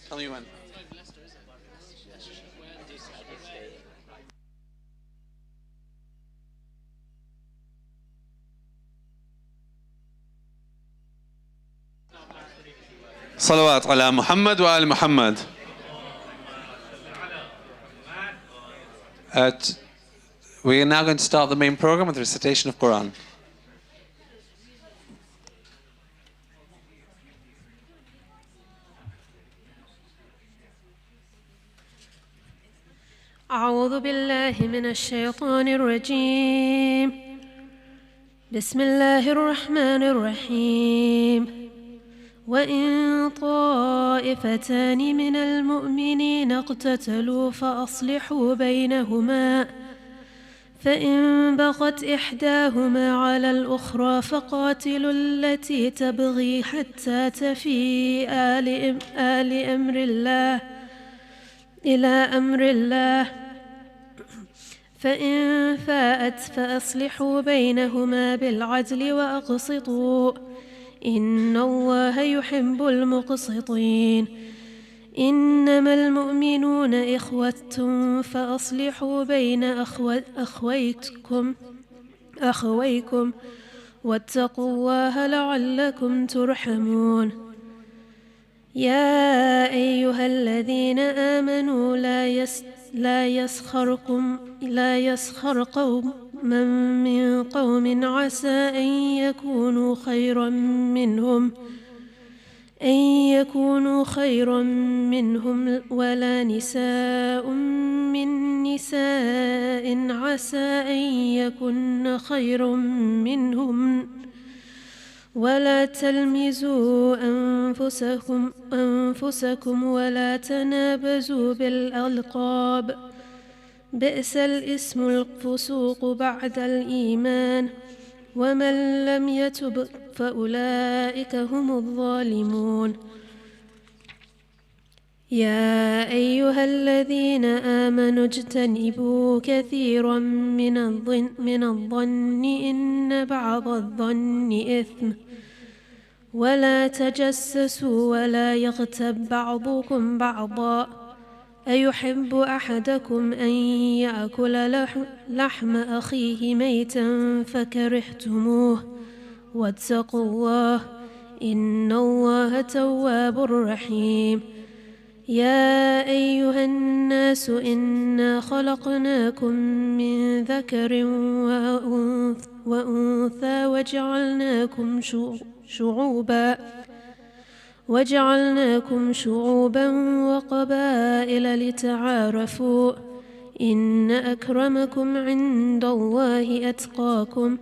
Tell me when. صلوات على محمد وآل محمد. We are now going to start the main program with the recitation of Quran. أعوذ بالله من الشيطان الرجيم. بسم الله الرحمن الرحيم. وإن طائفتان من المؤمنين اقتتلوا فأصلحوا بينهما فإن بغت إحداهما على الأخرى فقاتلوا التي تبغي حتى تفيء إلى أمر الله فإن فاءت فأصلحوا بينهما بالعدل وأقسطوا إن الله يحب المقسطين. إنما المؤمنون إخوة فأصلحوا بين أخويكم واتقوا الله لعلكم ترحمون. يا أيها الذين آمنوا لا يسخر قوم من قوم عسى أن يكونوا خيرا منهم ولا نساء من نساء عسى أن يكن خيرا منهم ولا تلمزوا أنفسكم ولا تنابزوا بالألقاب بئس الاسم الفسوق بعد الإيمان ومن لم يتب فأولئك هم الظالمون. يا أيها الذين آمنوا اجتنبوا كثيرا من الظن إن بعض الظن إثم ولا تجسسوا ولا يغتب بعضكم بعضا أيحب أحدكم أن يأكل لحم أخيه ميتا فكرهتموه واتقوا الله إن الله تواب رحيم. يا أيها الناس إنا خلقناكم من ذكر وأنثى وجعلناكم شعوبا وقبائل لتعارفوا إن أكرمكم عند الله أتقاكم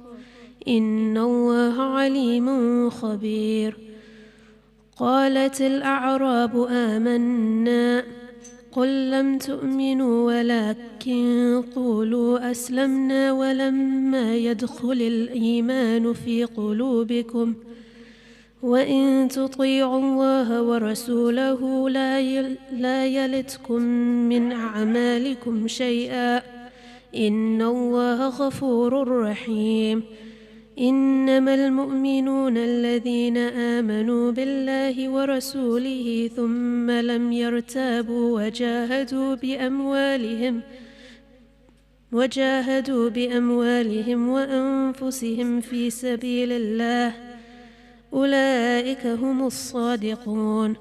إن الله عليم خبير. قالت الأعراب آمنا قل لم تؤمنوا ولكن قولوا أسلمنا ولما يدخل الإيمان في قلوبكم وإن تطيعوا الله ورسوله لا يلتكم من أعمالكم شيئا إن الله غفور رحيم. إنما المؤمنون الذين آمنوا بالله ورسوله ثم لم يرتابوا وجاهدوا بأموالهم وأنفسهم في سبيل الله أولئك هم الصادقون.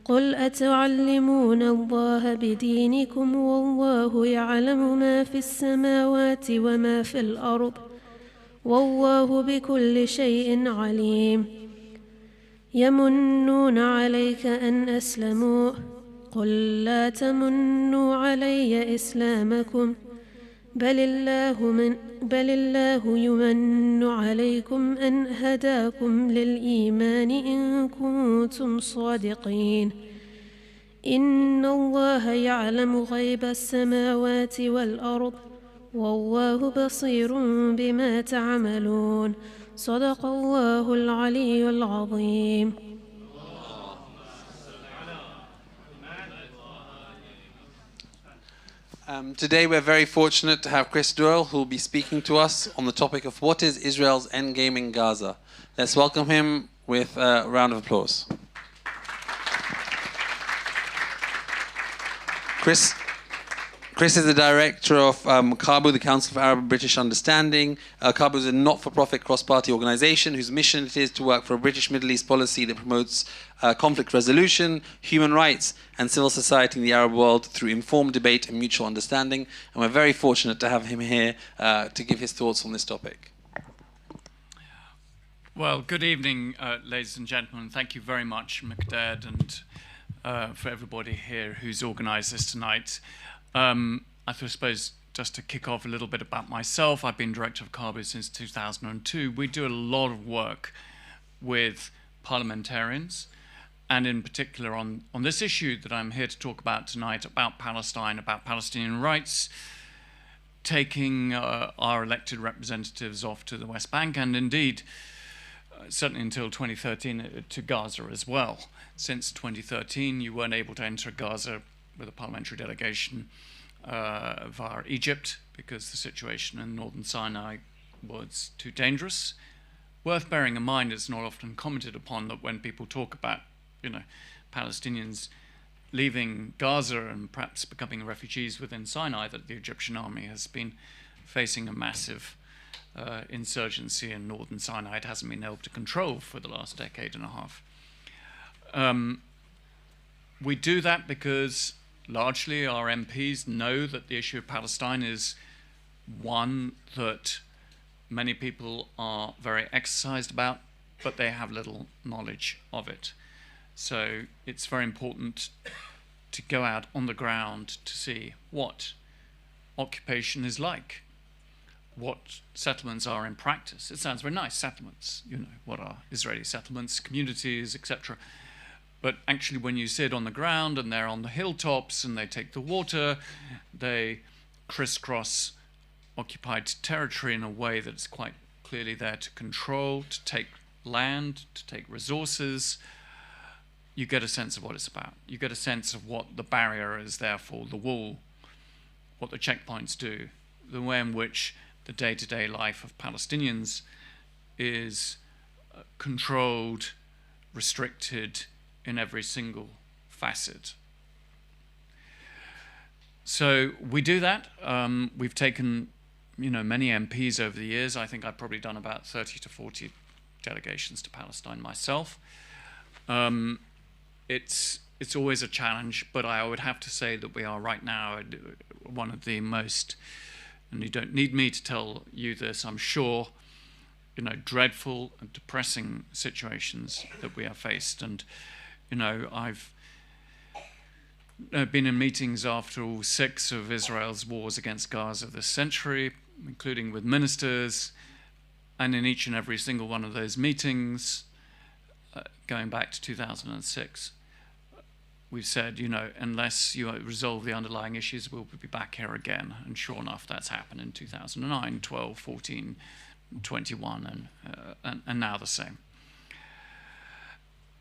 قل أتعلمون الله بدينكم والله يعلم ما في السماوات وما في الأرض والله بكل شيء عليم. يمنون عليك أن أسلموا قل لا تمنوا علي إسلامكم بل الله يمن عليكم أن هداكم للإيمان إن كنتم صادقين. إن الله يعلم غيب السماوات والأرض والله بصير بما تعملون. صدق الله العلي العظيم. Today we're very fortunate to have Chris Doyle, who will be speaking to us on the topic of what is Israel's endgame in Gaza. Let's welcome him with a round of applause. Chris is the director of Caabu, the Council for Arab-British Understanding. Caabu is a not-for-profit cross-party organisation whose mission it is to work for a British Middle East policy that promotes conflict resolution, human rights and civil society in the Arab world through informed debate and mutual understanding. And we're very fortunate to have him here to give his thoughts on this topic. Well, good evening, ladies and gentlemen. Thank you very much, Miqdad, and for everybody here who's organised this tonight. I suppose just to kick off a little bit about myself, I've been Director of Caabu since 2002. We do a lot of work with parliamentarians, and in particular on this issue that I'm here to talk about tonight, about Palestine, about Palestinian rights, taking our elected representatives off to the West Bank, and indeed, certainly until 2013, to Gaza as well. Since 2013, you weren't able to enter Gaza with a parliamentary delegation via Egypt because the situation in northern Sinai was too dangerous. Worth bearing in mind, it's not often commented upon that when people talk about, Palestinians leaving Gaza and perhaps becoming refugees within Sinai, that the Egyptian army has been facing a massive insurgency in northern Sinai it hasn't been able to control for the last decade and a half. We do that because largely our MPs know that the issue of Palestine is one that many people are very exercised about, but they have little knowledge of it. So it's very important to go out on the ground to see what occupation is like, what settlements are in practice. It sounds very nice, settlements, what are Israeli settlements, communities, etc. But actually when you sit on the ground and they're on the hilltops and they take the water, they crisscross occupied territory in a way that's quite clearly there to control, to take land, to take resources, you get a sense of what it's about. You get a sense of what the barrier is there for, the wall, what the checkpoints do, the way in which the day-to-day life of Palestinians is controlled, restricted in every single facet. So we do that. We've taken, many MPs over the years. I think I've probably done about 30 to 40 delegations to Palestine myself. It's always a challenge, but I would have to say that we are right now one of the most, and you don't need me to tell you this, I'm sure, dreadful and depressing situations that we have faced. And I've been in meetings after all 6 of Israel's wars against Gaza this century, including with ministers, and in each and every single one of those meetings, going back to 2006, we've said, unless you resolve the underlying issues, we'll be back here again. And sure enough, that's happened in 2009, 12, 14, 21, and now the same.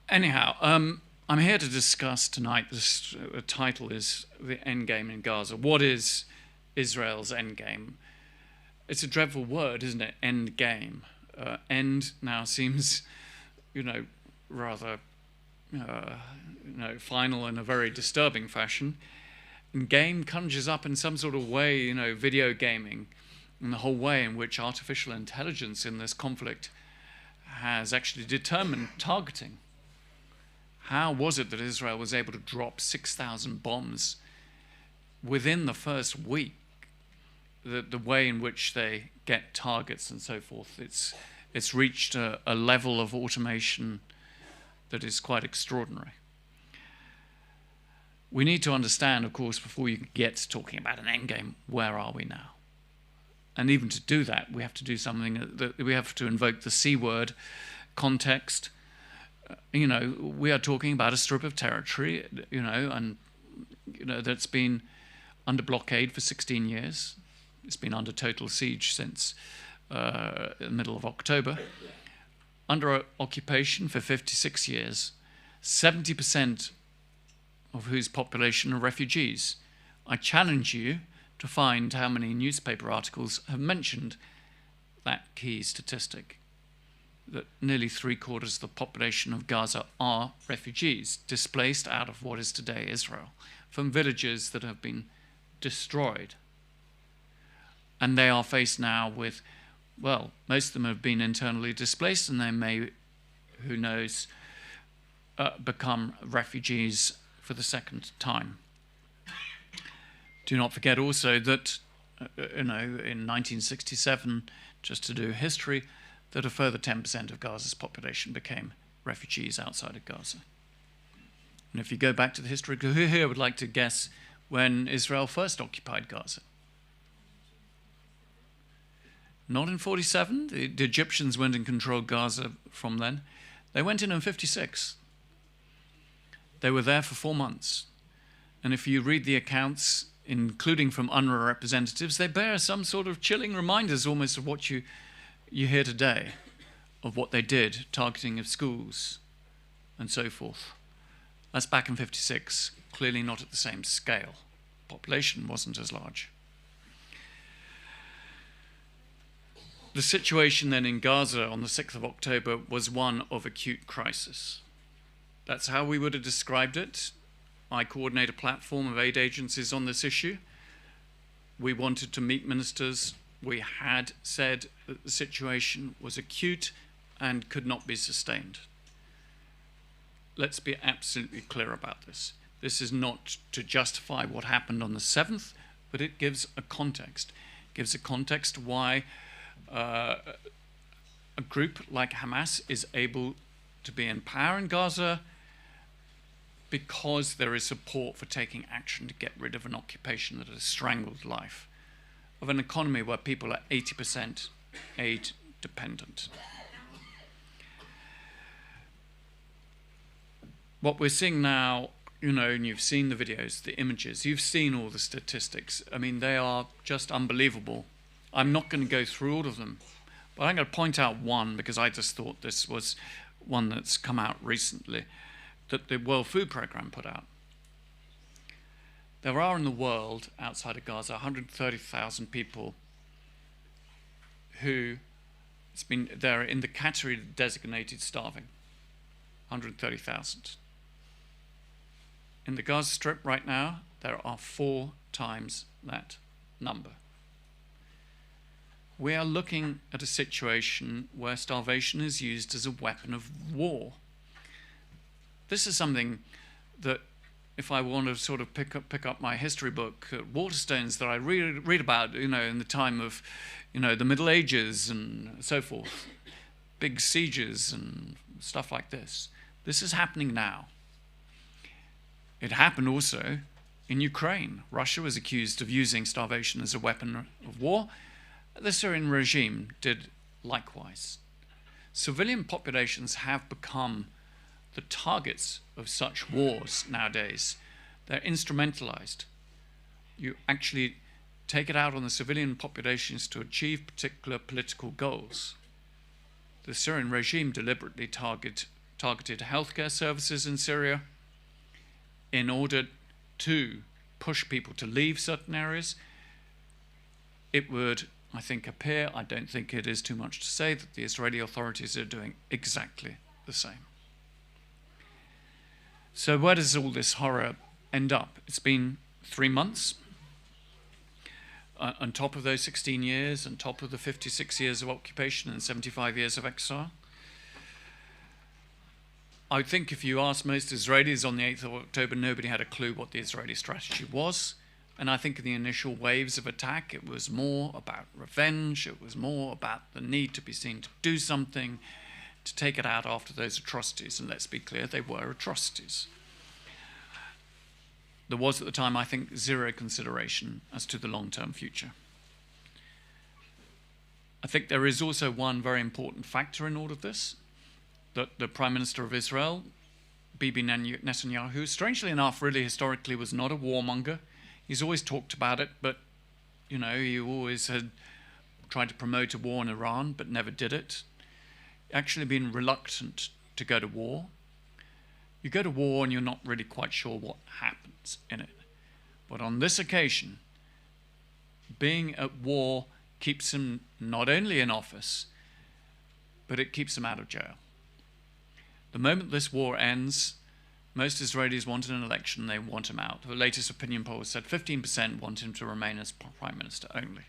Anyhow, I'm here to discuss tonight, this title is The Endgame in Gaza. What is Israel's endgame? It's a dreadful word, isn't it? Endgame. End now seems, rather, final in a very disturbing fashion. And game conjures up in some sort of way, video gaming, and the whole way in which artificial intelligence in this conflict has actually determined targeting. How was it that Israel was able to drop 6,000 bombs within the first week? The way in which they get targets and so forth, it's reached a level of automation that is quite extraordinary. We need to understand, of course, before you get to talking about an endgame, where are we now? And even to do that, we have to do something that we have to invoke the C word, context. We are talking about a strip of territory, that's been under blockade for 16 years. It's been under total siege since the middle of October. Under occupation for 56 years, 70% of whose population are refugees. I challenge you to find how many newspaper articles have mentioned that key statistic. that nearly 3/4 of the population of Gaza are refugees, displaced out of what is today Israel, from villages that have been destroyed. And they are faced now with, well, most of them have been internally displaced, and they may, who knows, become refugees for the second time. Do not forget also that, in 1967, just to do history, that a further 10% of Gaza's population became refugees outside of Gaza. And if you go back to the history, who here would like to guess when Israel first occupied Gaza? Not in 47. The Egyptians went and controlled Gaza from then. They went in 56. They were there for 4 months. And if you read the accounts, including from UNRWA representatives, they bear some sort of chilling reminders almost of what you hear today, of what they did, targeting of schools and so forth. That's back in 56, clearly not at the same scale. Population wasn't as large. The situation then in Gaza on the 6th of October was one of acute crisis. That's how we would have described it. I coordinate a platform of aid agencies on this issue. We wanted to meet ministers. We had said that the situation was acute and could not be sustained. Let's be absolutely clear about this. This is not to justify what happened on the 7th, but it gives a context. It gives a context why a group like Hamas is able to be in power in Gaza, because there is support for taking action to get rid of an occupation that has strangled life, of an economy where people are 80% aid dependent. What we're seeing now, and you've seen the videos, the images, you've seen all the statistics. I mean, they are just unbelievable. I'm not going to go through all of them, but I'm going to point out one, because I just thought this was one that's come out recently, that the World Food Programme put out. There are in the world, outside of Gaza, 130,000 people who they're in the category designated starving. 130,000. In the Gaza Strip right now, there are 4 times that number. We are looking at a situation where starvation is used as a weapon of war. This is something that, if I want to sort of pick up my history book, Waterstones that I read about, in the time of, the Middle Ages and so forth, big sieges and stuff like this. This is happening now. It happened also in Ukraine. Russia was accused of using starvation as a weapon of war. The Syrian regime did likewise. Civilian populations have become the targets of such wars nowadays. They're instrumentalized. You actually take it out on the civilian populations to achieve particular political goals. The Syrian regime deliberately targeted healthcare services in Syria in order to push people to leave certain areas. It would, I think, appear, I don't think it is too much to say, that the Israeli authorities are doing exactly the same. So where does all this horror end up? It's been 3 months. On top of those 16 years, on top of the 56 years of occupation and 75 years of exile. I think if you ask most Israelis on the 8th of October, nobody had a clue what the Israeli strategy was. And I think in the initial waves of attack, it was more about revenge. It was more about the need to be seen to do something, to take it out after those atrocities. And let's be clear, they were atrocities. There was at the time, I think, zero consideration as to the long-term future. I think there is also one very important factor in all of this, that the Prime Minister of Israel, Bibi Netanyahu, strangely enough, really historically was not a warmonger. He's always talked about it, but, he always had tried to promote a war in Iran, but never did it. Actually been reluctant to go to war. You go to war and you're not really quite sure what happens in it. But on this occasion, being at war keeps him not only in office, but it keeps them out of jail. The moment this war ends, most Israelis want an election, they want him out. The latest opinion poll said 15% want him to remain as prime minister only.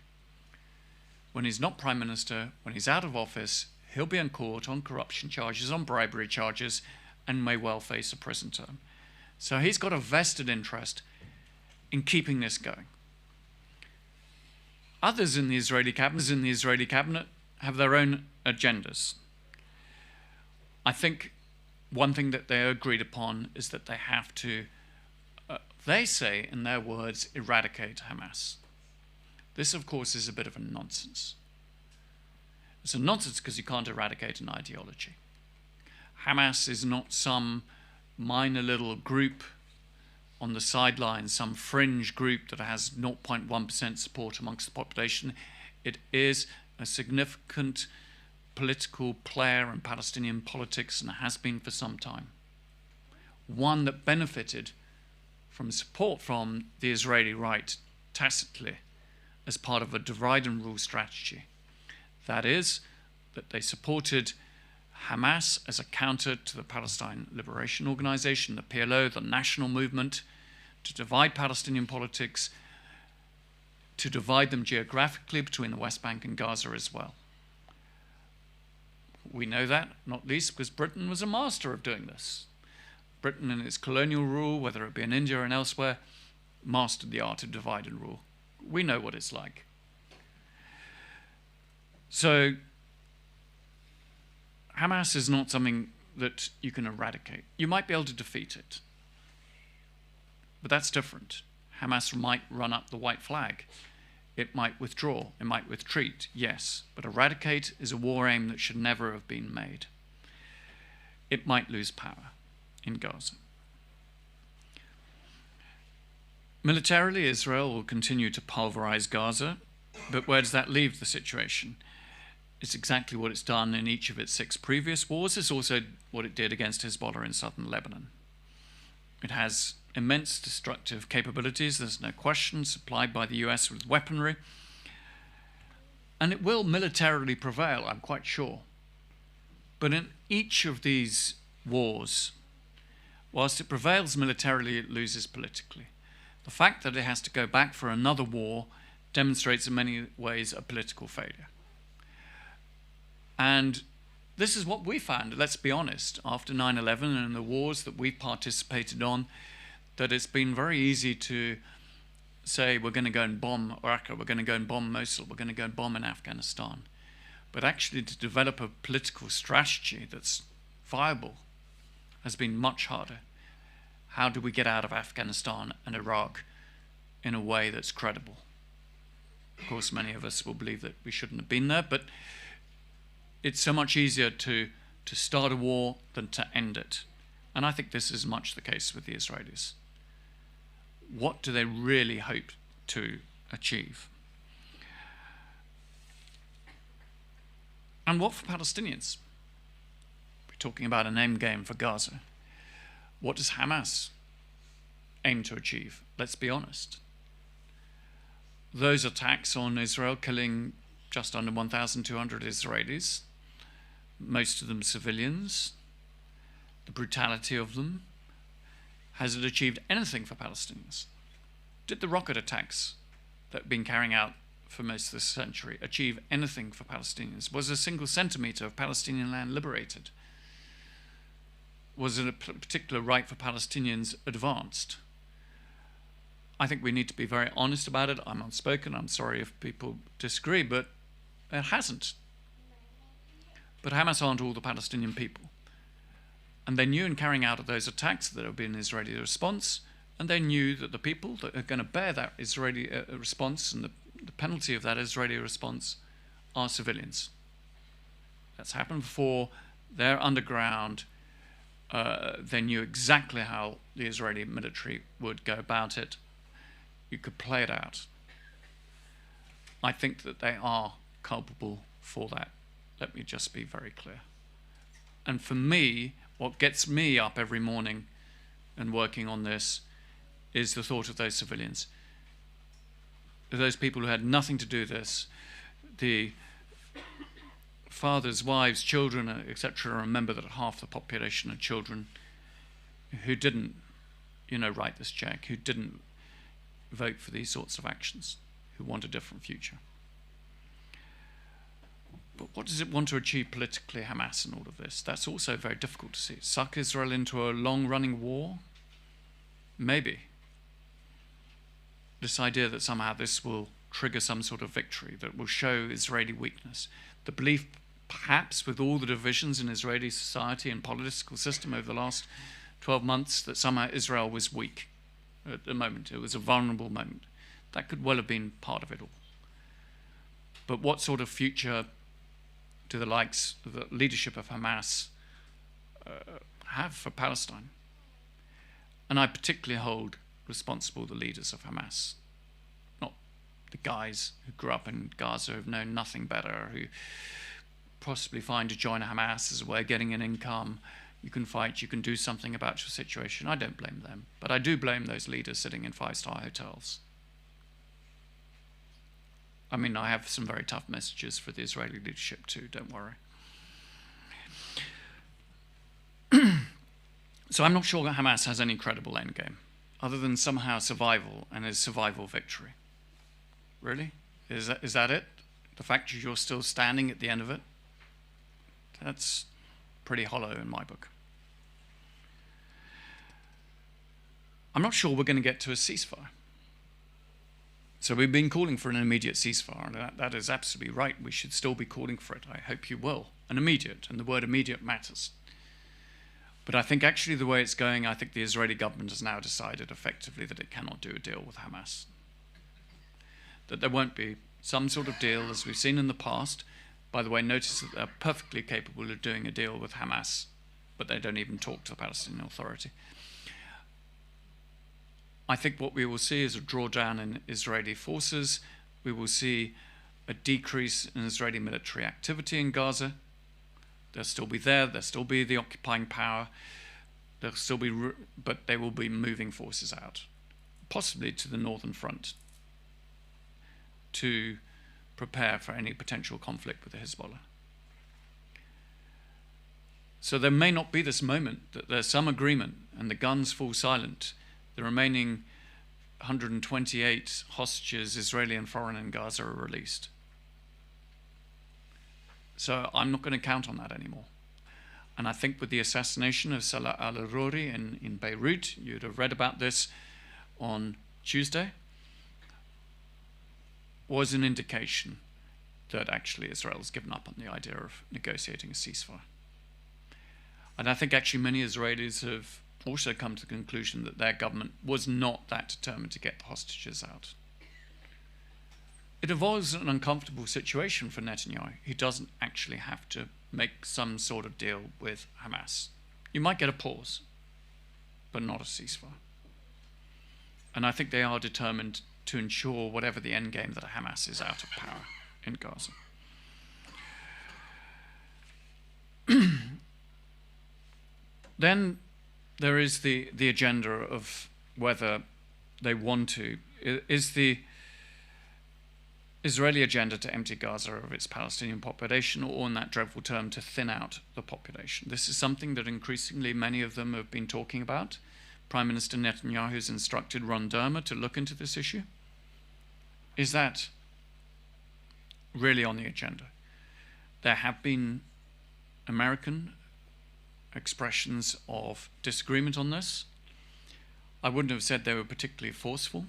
When he's not prime minister, when he's out of office, he'll be in court on corruption charges, on bribery charges, and may well face a prison term. So he's got a vested interest in keeping this going. Others in the Israeli cabinet have their own agendas. I think one thing that they agreed upon is that they have to, they say in their words, eradicate Hamas. This, of course, is a bit of a nonsense. It's a nonsense because you can't eradicate an ideology. Hamas is not some minor little group on the sidelines, some fringe group that has 0.1% support amongst the population. It is a significant political player in Palestinian politics and has been for some time. One that benefited from support from the Israeli right tacitly as part of a divide and rule strategy. That is, that they supported Hamas as a counter to the Palestine Liberation Organization, the PLO, the national movement, to divide Palestinian politics, to divide them geographically between the West Bank and Gaza as well. We know that, not least because Britain was a master of doing this. Britain in its colonial rule, whether it be in India and elsewhere, mastered the art of divide and rule. We know what it's like. So Hamas is not something that you can eradicate. You might be able to defeat it, but that's different. Hamas might run up the white flag. It might withdraw. It might retreat, yes, but eradicate is a war aim that should never have been made. It might lose power in Gaza. Militarily, Israel will continue to pulverize Gaza, but where does that leave the situation? It's exactly what it's done in each of its 6 previous wars. It's also what it did against Hezbollah in southern Lebanon. It has immense destructive capabilities, there's no question, supplied by the US with weaponry. And it will militarily prevail, I'm quite sure. But in each of these wars, whilst it prevails militarily, it loses politically. The fact that it has to go back for another war demonstrates in many ways a political failure. And this is what we found, let's be honest, after 9/11 and the wars that we've participated on, that it's been very easy to say we're going to go and bomb Raqqa, we're going to go and bomb Mosul, we're going to go and bomb in Afghanistan. But actually to develop a political strategy that's viable has been much harder. How do we get out of Afghanistan and Iraq in a way that's credible? Of course, many of us will believe that we shouldn't have been there, but it's so much easier to start a war than to end it. And I think this is much the case with the Israelis. What do they really hope to achieve? And what for Palestinians? We're talking about an end game for Gaza. What does Hamas aim to achieve? Let's be honest. Those attacks on Israel, killing just under 1,200 Israelis, most of them civilians, the brutality of them, has it achieved anything for Palestinians? Did the rocket attacks that have been carrying out for most of this century achieve anything for Palestinians? Was a single centimetre of Palestinian land liberated? Was it a particular right for Palestinians advanced? I think we need to be very honest about it. I'm unspoken. I'm sorry if people disagree, but it hasn't. But Hamas aren't all the Palestinian people. And they knew in carrying out of those attacks that there would be an Israeli response, and they knew that the people that are going to bear that Israeli response and the penalty of that Israeli response are civilians. That's happened before. They're underground. They knew exactly how the Israeli military would go about it. You could play it out. I think that they are culpable for that. Let me just be very clear. And for me, what gets me up every morning and working on this is the thought of those civilians. Those people who had nothing to do with this, the fathers, wives, children, etc. Remember that half the population are children who didn't, write this check, who didn't vote for these sorts of actions, who want a different future. But what does it want to achieve politically, Hamas, in all of this? That's also very difficult to see. Suck Israel into a long-running war? Maybe. This idea that somehow this will trigger some sort of victory, that will show Israeli weakness. The belief, perhaps, with all the divisions in Israeli society and political system over the last 12 months, that somehow Israel was weak at the moment. It was a vulnerable moment. That could well have been part of it all. But what sort of future do the likes of the leadership of Hamas have for Palestine? And I particularly hold responsible the leaders of Hamas, not the guys who grew up in Gaza, who've known nothing better, who possibly find to join Hamas as a way of getting an income. You can fight, you can do something about your situation. I don't blame them, but I do blame those leaders sitting in five-star hotels. I mean, I have some very tough messages for the Israeli leadership too, don't worry. So I'm not sure that Hamas has any credible endgame, other than somehow survival and a survival victory. Really? Is that it? The fact that you're still standing at the end of it? That's pretty hollow in my book. I'm not sure we're going to get to a ceasefire. So we've been calling for an immediate ceasefire, and that is absolutely right. We should still be calling for it. I hope you will. An immediate, and the word immediate matters. But I think actually the way it's going, I think the Israeli government has now decided effectively that it cannot do a deal with Hamas. That there won't be some sort of deal, as we've seen in the past. By the way, notice that they're perfectly capable of doing a deal with Hamas, but they don't even talk to the Palestinian Authority. I think what we will see is a drawdown in Israeli forces. We will see a decrease in Israeli military activity in Gaza. They'll still be there. They'll still be the occupying power. They'll still be, but they will be moving forces out, possibly to the northern front, to prepare for any potential conflict with the Hezbollah. So there may not be this moment that there's some agreement and the guns fall silent. The remaining 128 hostages, Israeli and foreign, in Gaza are released. So I'm not going to count on that anymore. And I think with the assassination of Salah al-Aruri in Beirut, you'd have read about this on Tuesday, was an indication that actually Israel has given up on the idea of negotiating a ceasefire. And I think actually many Israelis have also come to the conclusion that their government was not that determined to get the hostages out. It involves an uncomfortable situation for Netanyahu. He doesn't actually have to make some sort of deal with Hamas. You might get a pause, but not a ceasefire. And I think they are determined to ensure whatever the end game that Hamas is out of power in Gaza. Then there is the agenda of whether they want to. Is the Israeli agenda to empty Gaza of its Palestinian population, or in that dreadful term, to thin out the population? This is something that increasingly many of them have been talking about. Prime Minister Netanyahu has instructed Ron Dermer to look into this issue. Is that really on the agenda? There have been American expressions of disagreement on this. I wouldn't have said they were particularly forceful.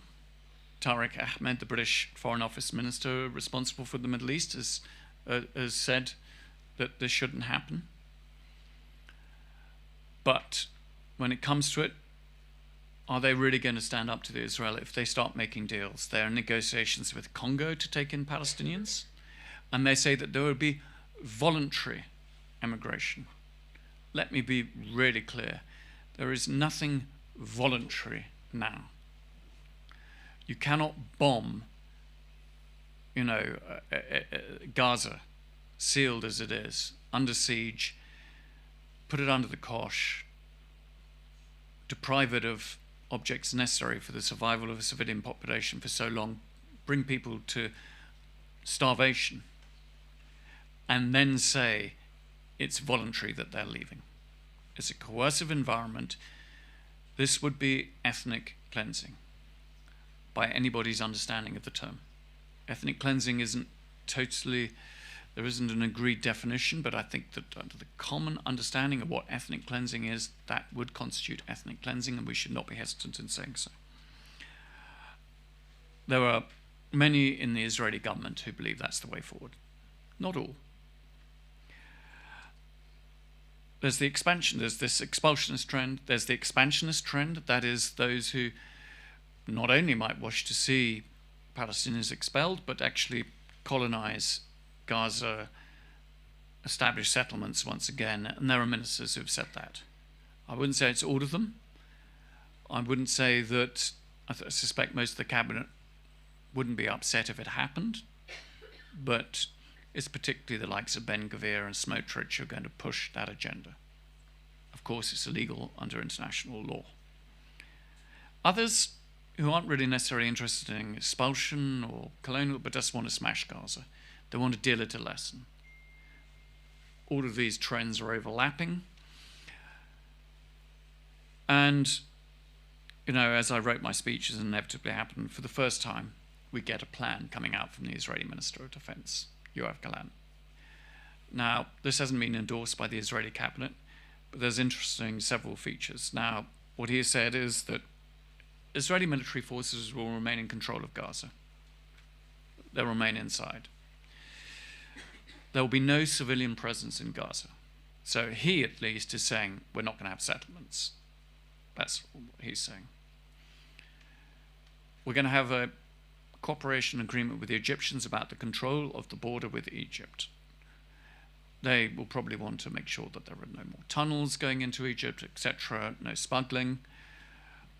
Tariq Ahmed, the British Foreign Office Minister responsible for the Middle East, has said that this shouldn't happen. But when it comes to it, are they really going to stand up to the Israel if they start making deals? There are negotiations with Congo to take in Palestinians, and they say that there will be voluntary emigration. Let me be really clear. There is nothing voluntary now. You cannot bomb, Gaza, sealed as it is, under siege, put it under the cosh, deprive it of objects necessary for the survival of a civilian population for so long, bring people to starvation, and then say it's voluntary that they're leaving. It's a coercive environment. This would be ethnic cleansing by anybody's understanding of the term. Ethnic cleansing isn't totally, there isn't an agreed definition, but I think that under the common understanding of what ethnic cleansing is, that would constitute ethnic cleansing, and we should not be hesitant in saying so. There are many in the Israeli government who believe that's the way forward. Not all. There's the expansion, there's this expulsionist trend, there's the expansionist trend, that is those who not only might wish to see Palestinians expelled, but actually colonize Gaza, establish settlements once again, and there are ministers who've said that. I wouldn't say it's all of them. I wouldn't say that, I suspect most of the cabinet wouldn't be upset if it happened, but it's particularly the likes of Ben-Gvir and Smotrich who are going to push that agenda. Of course, it's illegal under international law. Others who aren't really necessarily interested in expulsion or colonial, but just want to smash Gaza. They want to deal it a lesson. All of these trends are overlapping. And, you know, as I wrote my speech, as inevitably happened, for the first time, we get a plan coming out from the Israeli Minister of Defense, Yoav Gallant. Now, this hasn't been endorsed by the Israeli cabinet, but there's interesting several features. Now, what he has said is that Israeli military forces will remain in control of Gaza. They'll remain inside. There will be no civilian presence in Gaza. So he, at least, is saying we're not going to have settlements. That's what he's saying. We're going to have a cooperation agreement with the Egyptians about the control of the border with Egypt. They will probably want to make sure that there are no more tunnels going into Egypt, etc., no smuggling.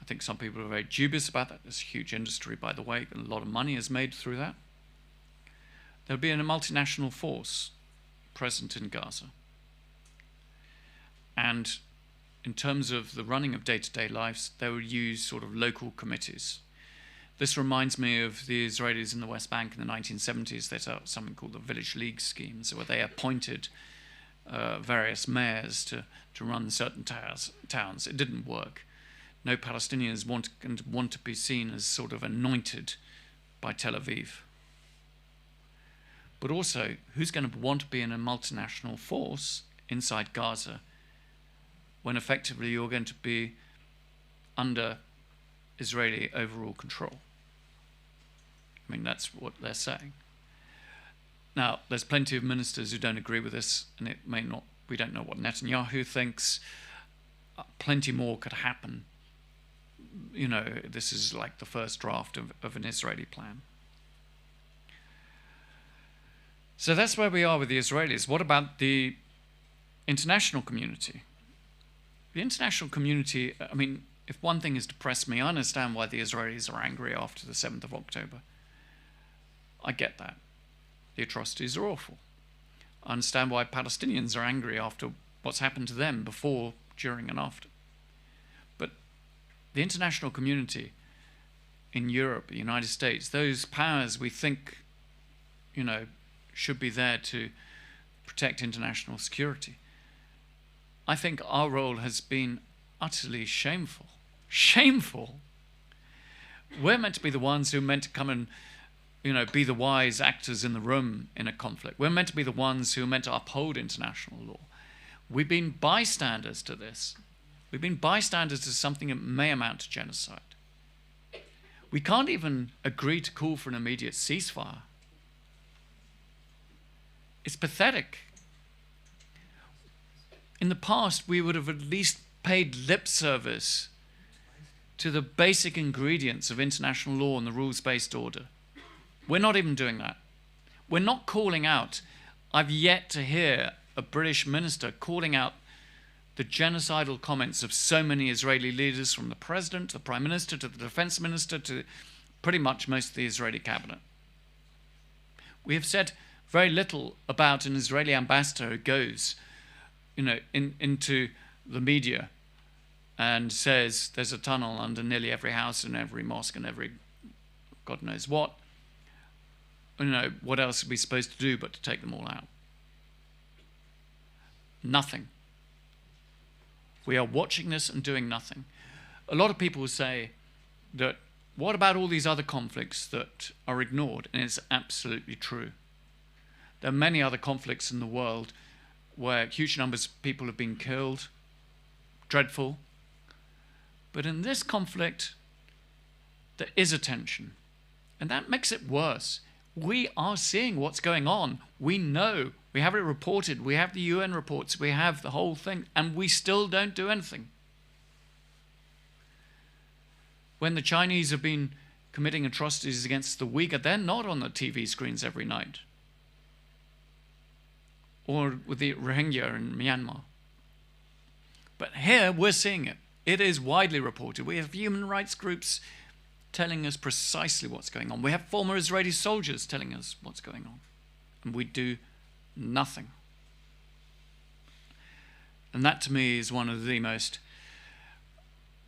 I think some people are very dubious about that. There's a huge industry, by the way, and a lot of money is made through that. There'll be a multinational force present in Gaza. And in terms of the running of day-to-day lives, they will use sort of local committees. This reminds me of the Israelis in the West Bank in the 1970s. They set up something called the Village League schemes, where they appointed various mayors to run certain towns. It didn't work. No Palestinians want to be seen as sort of anointed by Tel Aviv. But also, who's going to want to be in a multinational force inside Gaza when effectively you're going to be under Israeli overall control? I mean, that's what they're saying. Now, there's plenty of ministers who don't agree with this, and it may not, we don't know what Netanyahu thinks. Plenty more could happen. You know, this is like the first draft of an Israeli plan. So that's where we are with the Israelis. What about the international community? The international community, I mean, if one thing has depressed me, I understand why the Israelis are angry after the 7th of October. I get that. The atrocities are awful. I understand why Palestinians are angry after what's happened to them before, during, and after. But the international community in Europe, the United States, those powers we think, you know, should be there to protect international security. I think our role has been utterly shameful. Shameful. We're meant to be the ones who are meant to come and, you know, be the wise actors in the room in a conflict. We're meant to be the ones who are meant to uphold international law. We've been bystanders to this. We've been bystanders to something that may amount to genocide. We can't even agree to call for an immediate ceasefire. It's pathetic. In the past, we would have at least paid lip service to the basic ingredients of international law and the rules-based order. We're not even doing that. We're not calling out. I've yet to hear a British minister calling out the genocidal comments of so many Israeli leaders, from the president to the prime minister to the defense minister to pretty much most of the Israeli cabinet. We have said very little about an Israeli ambassador who goes, you know, into the media and says there's a tunnel under nearly every house and every mosque and every God knows what. You know, what else are we supposed to do but to take them all out? Nothing. We are watching this and doing nothing. A lot of people say that, what about all these other conflicts that are ignored? And it's absolutely true. There are many other conflicts in the world where huge numbers of people have been killed. Dreadful. But in this conflict, there is a tension. And that makes it worse. We are seeing what's going on. We know. We have it reported. We have the UN reports. We have the whole thing. And we still don't do anything. When the Chinese have been committing atrocities against the Uyghur, they're not on the TV screens every night. Or with the Rohingya in Myanmar. But here we're seeing it. It is widely reported. We have human rights groups telling us precisely what's going on. We have former Israeli soldiers telling us what's going on. And we do nothing. And that to me is one of the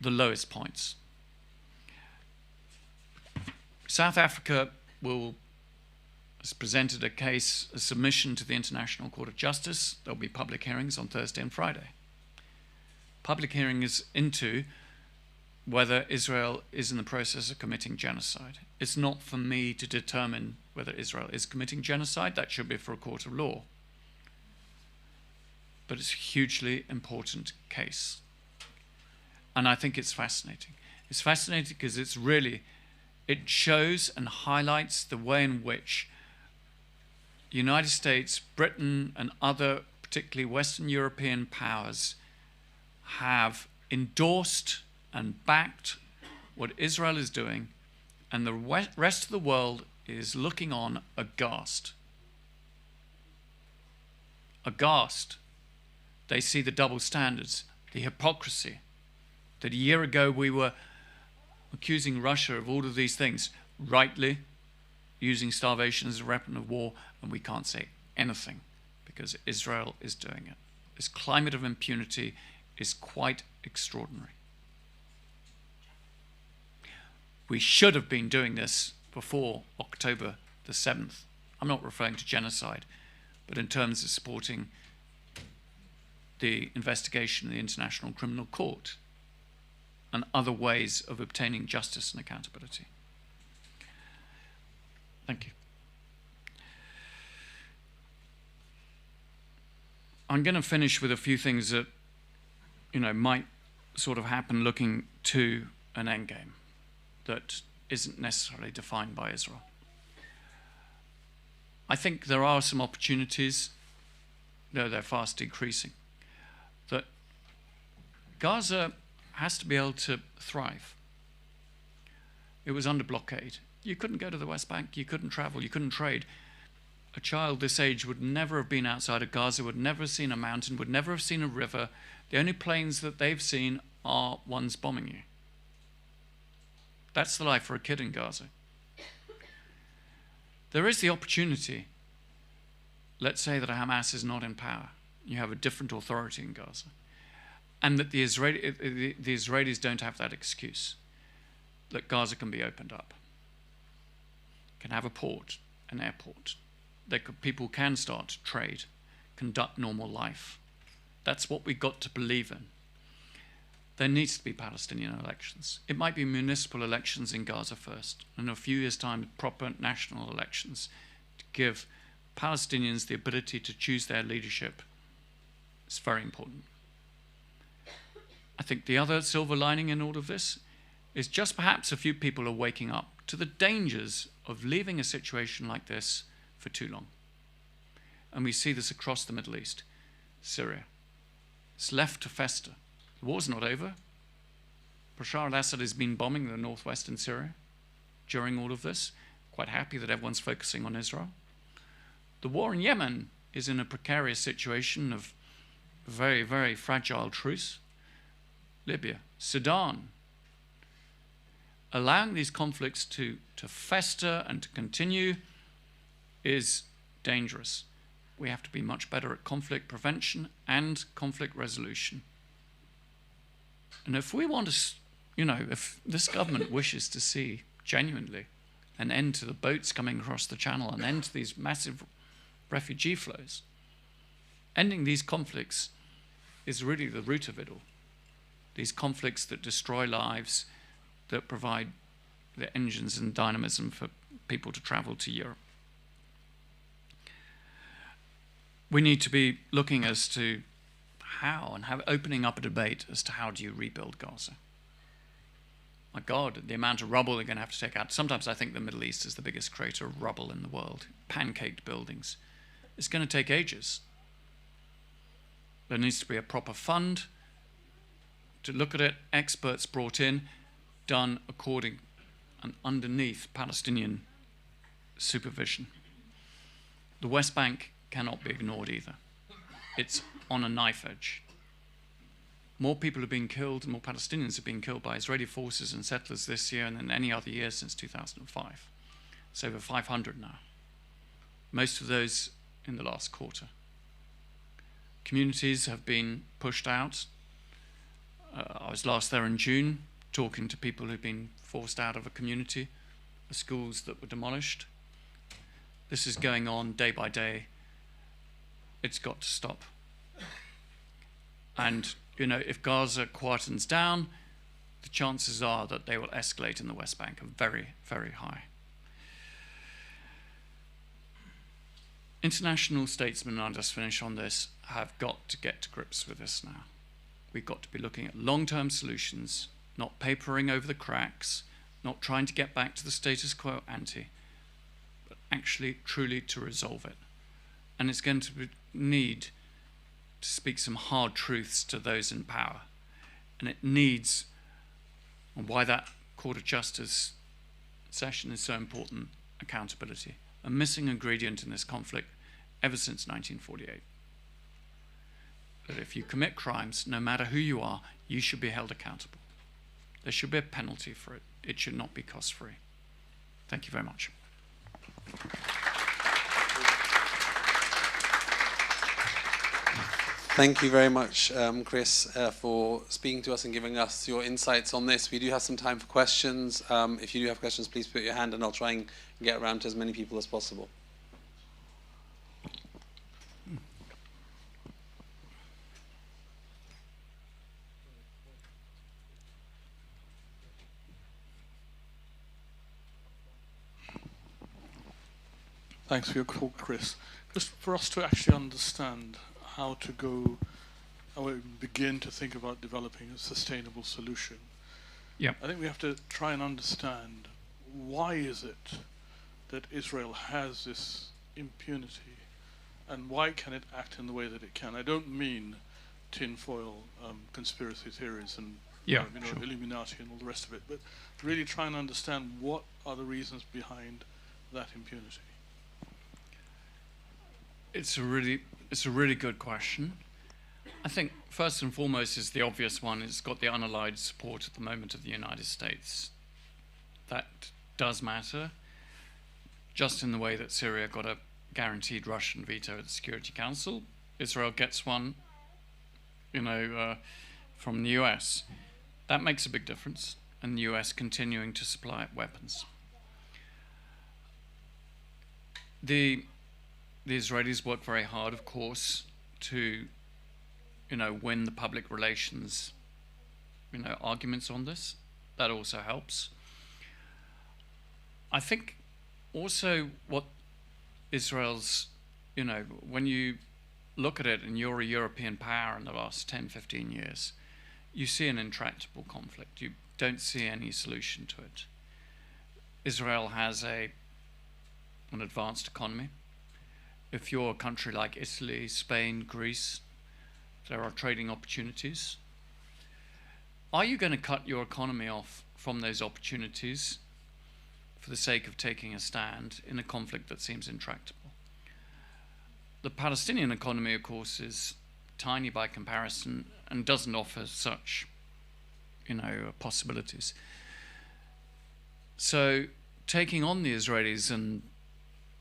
lowest points. South Africa has presented a submission to the International Court of Justice. There'll be public hearings on Thursday and Friday. Public hearing is into whether Israel is in the process of committing genocide. It's not for me to determine whether Israel is committing genocide. That should be for a court of law. But it's a hugely important case. And I think it's fascinating. It's fascinating because it shows and highlights the way in which the United States, Britain, and other, particularly Western European powers, have endorsed and backed what Israel is doing, and the rest of the world is looking on aghast. Aghast. They see the double standards, the hypocrisy, that a year ago we were accusing Russia of all of these things, rightly, using starvation as a weapon of war, and we can't say anything because Israel is doing it. This climate of impunity is quite extraordinary. We should have been doing this before October the 7th. I'm not referring to genocide, but in terms of supporting the investigation of the International Criminal Court and other ways of obtaining justice and accountability. Thank you. I'm going to finish with a few things that, might sort of happen looking to an endgame that isn't necessarily defined by Israel. I think there are some opportunities, though they're fast decreasing, that Gaza has to be able to thrive. It was under blockade. You couldn't go to the West Bank, you couldn't travel, you couldn't trade. A child this age would never have been outside of Gaza, would never have seen a mountain, would never have seen a river. The only planes that they've seen are ones bombing you. That's the life for a kid in Gaza. There is the opportunity, let's say that Hamas is not in power. You have a different authority in Gaza. And that the Israelis don't have that excuse. That Gaza can be opened up. Can have a port, an airport. People can start to trade, conduct normal life. That's what we've got to believe in. There needs to be Palestinian elections. It might be municipal elections in Gaza first, and in a few years' time, proper national elections to give Palestinians the ability to choose their leadership. It's very important. I think the other silver lining in all of this is just perhaps a few people are waking up to the dangers of leaving a situation like this for too long. And we see this across the Middle East. Syria. It's left to fester. The war's not over. Bashar al-Assad has been bombing the northwestern Syria during all of this. Quite happy that everyone's focusing on Israel. The war in Yemen is in a precarious situation of very, very fragile truce. Libya, Sudan. Allowing these conflicts to fester and to continue is dangerous. We have to be much better at conflict prevention and conflict resolution. And if we want to, if this government wishes to see genuinely an end to the boats coming across the channel, an end to these massive refugee flows, ending these conflicts is really the root of it all. These conflicts that destroy lives, that provide the engines and dynamism for people to travel to Europe. We need to be looking as to how, and opening up a debate as to how do you rebuild Gaza. My God, the amount of rubble they're going to have to take out. Sometimes I think the Middle East is the biggest creator of rubble in the world. Pancaked buildings. It's going to take ages. There needs to be a proper fund to look at it, experts brought in, done according and underneath Palestinian supervision. The West Bank cannot be ignored either. It's on a knife edge. More people are being killed, more Palestinians are being killed by Israeli forces and settlers this year than any other year since 2005. It's over 500 now. Most of those in the last quarter. Communities have been pushed out. I was last there in June talking to people who've been forced out of a community, the schools that were demolished. This is going on day by day. It's got to stop. And, you know, if Gaza quietens down, the chances are that they will escalate in the West Bank are very, very high. International statesmen, and I'll just finish on this, have got to get to grips with this now. We've got to be looking at long-term solutions, not papering over the cracks, not trying to get back to the status quo ante, but actually, truly to resolve it. And it's going to need to speak some hard truths to those in power. And it needs, and why that Court of Justice session is so important, accountability. A missing ingredient in this conflict ever since 1948. That if you commit crimes, no matter who you are, you should be held accountable. There should be a penalty for it. It should not be cost-free. Thank you very much. Thank you very much, Chris, for speaking to us and giving us your insights on this. We do have some time for questions. If you do have questions, please put your hand and I'll try and get around to as many people as possible. Thanks for your talk, Chris. Just for us to actually understand how to begin to think about developing a sustainable solution. Yeah. I think we have to try and understand why is it that Israel has this impunity and why can it act in the way that it can? I don't mean tinfoil conspiracy theories and sure. Illuminati and all the rest of it, but really try and understand what are the reasons behind that impunity. It's a really good question. I think first and foremost is the obvious one. It's got the unallied support at the moment of the United States. That does matter, just in the way that Syria got a guaranteed Russian veto at the Security Council. Israel gets one, from the US. That makes a big difference, and the US continuing to supply it weapons. The Israelis work very hard, of course, to, win the public relations, arguments on this. That also helps. I think also what Israel's, when you look at it and you're a European power in the last 10, 15 years, you see an intractable conflict. You don't see any solution to it. Israel has an advanced economy. If you're a country like Italy, Spain, Greece, there are trading opportunities. Are you going to cut your economy off from those opportunities for the sake of taking a stand in a conflict that seems intractable? The Palestinian economy, of course, is tiny by comparison and doesn't offer such, possibilities. So taking on the Israelis and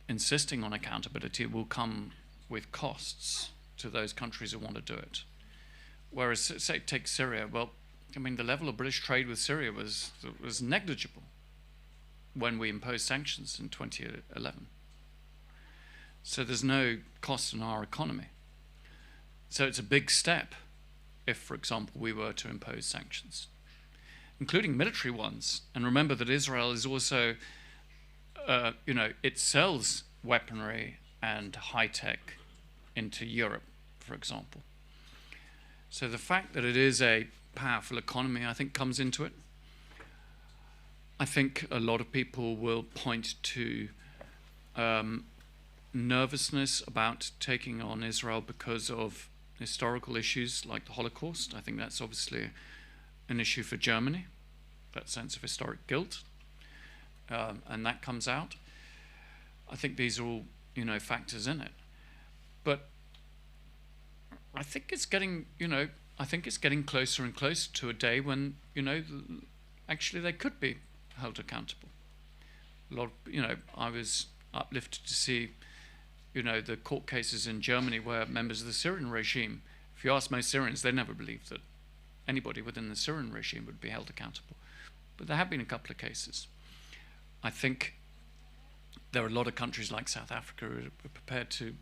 insisting on accountability will come with costs to those countries who want to do it. Whereas, say, take Syria. Well, the level of British trade with Syria was negligible when we imposed sanctions in 2011. So there's no cost in our economy. So it's a big step if, for example, we were to impose sanctions, including military ones. And remember that Israel is also, it sells weaponry and high-tech into Europe, for example. So the fact that it is a powerful economy, I think, comes into it. I think a lot of people will point to nervousness about taking on Israel because of historical issues like the Holocaust. I think that's obviously an issue for Germany, that sense of historic guilt, and that comes out. I think these are all, factors in it. But I think it's getting, closer and closer to a day when, actually they could be held accountable. I was uplifted to see, the court cases in Germany where members of the Syrian regime, if you ask most Syrians, they never believed that anybody within the Syrian regime would be held accountable. But there have been a couple of cases. I think there are a lot of countries like South Africa who are prepared to,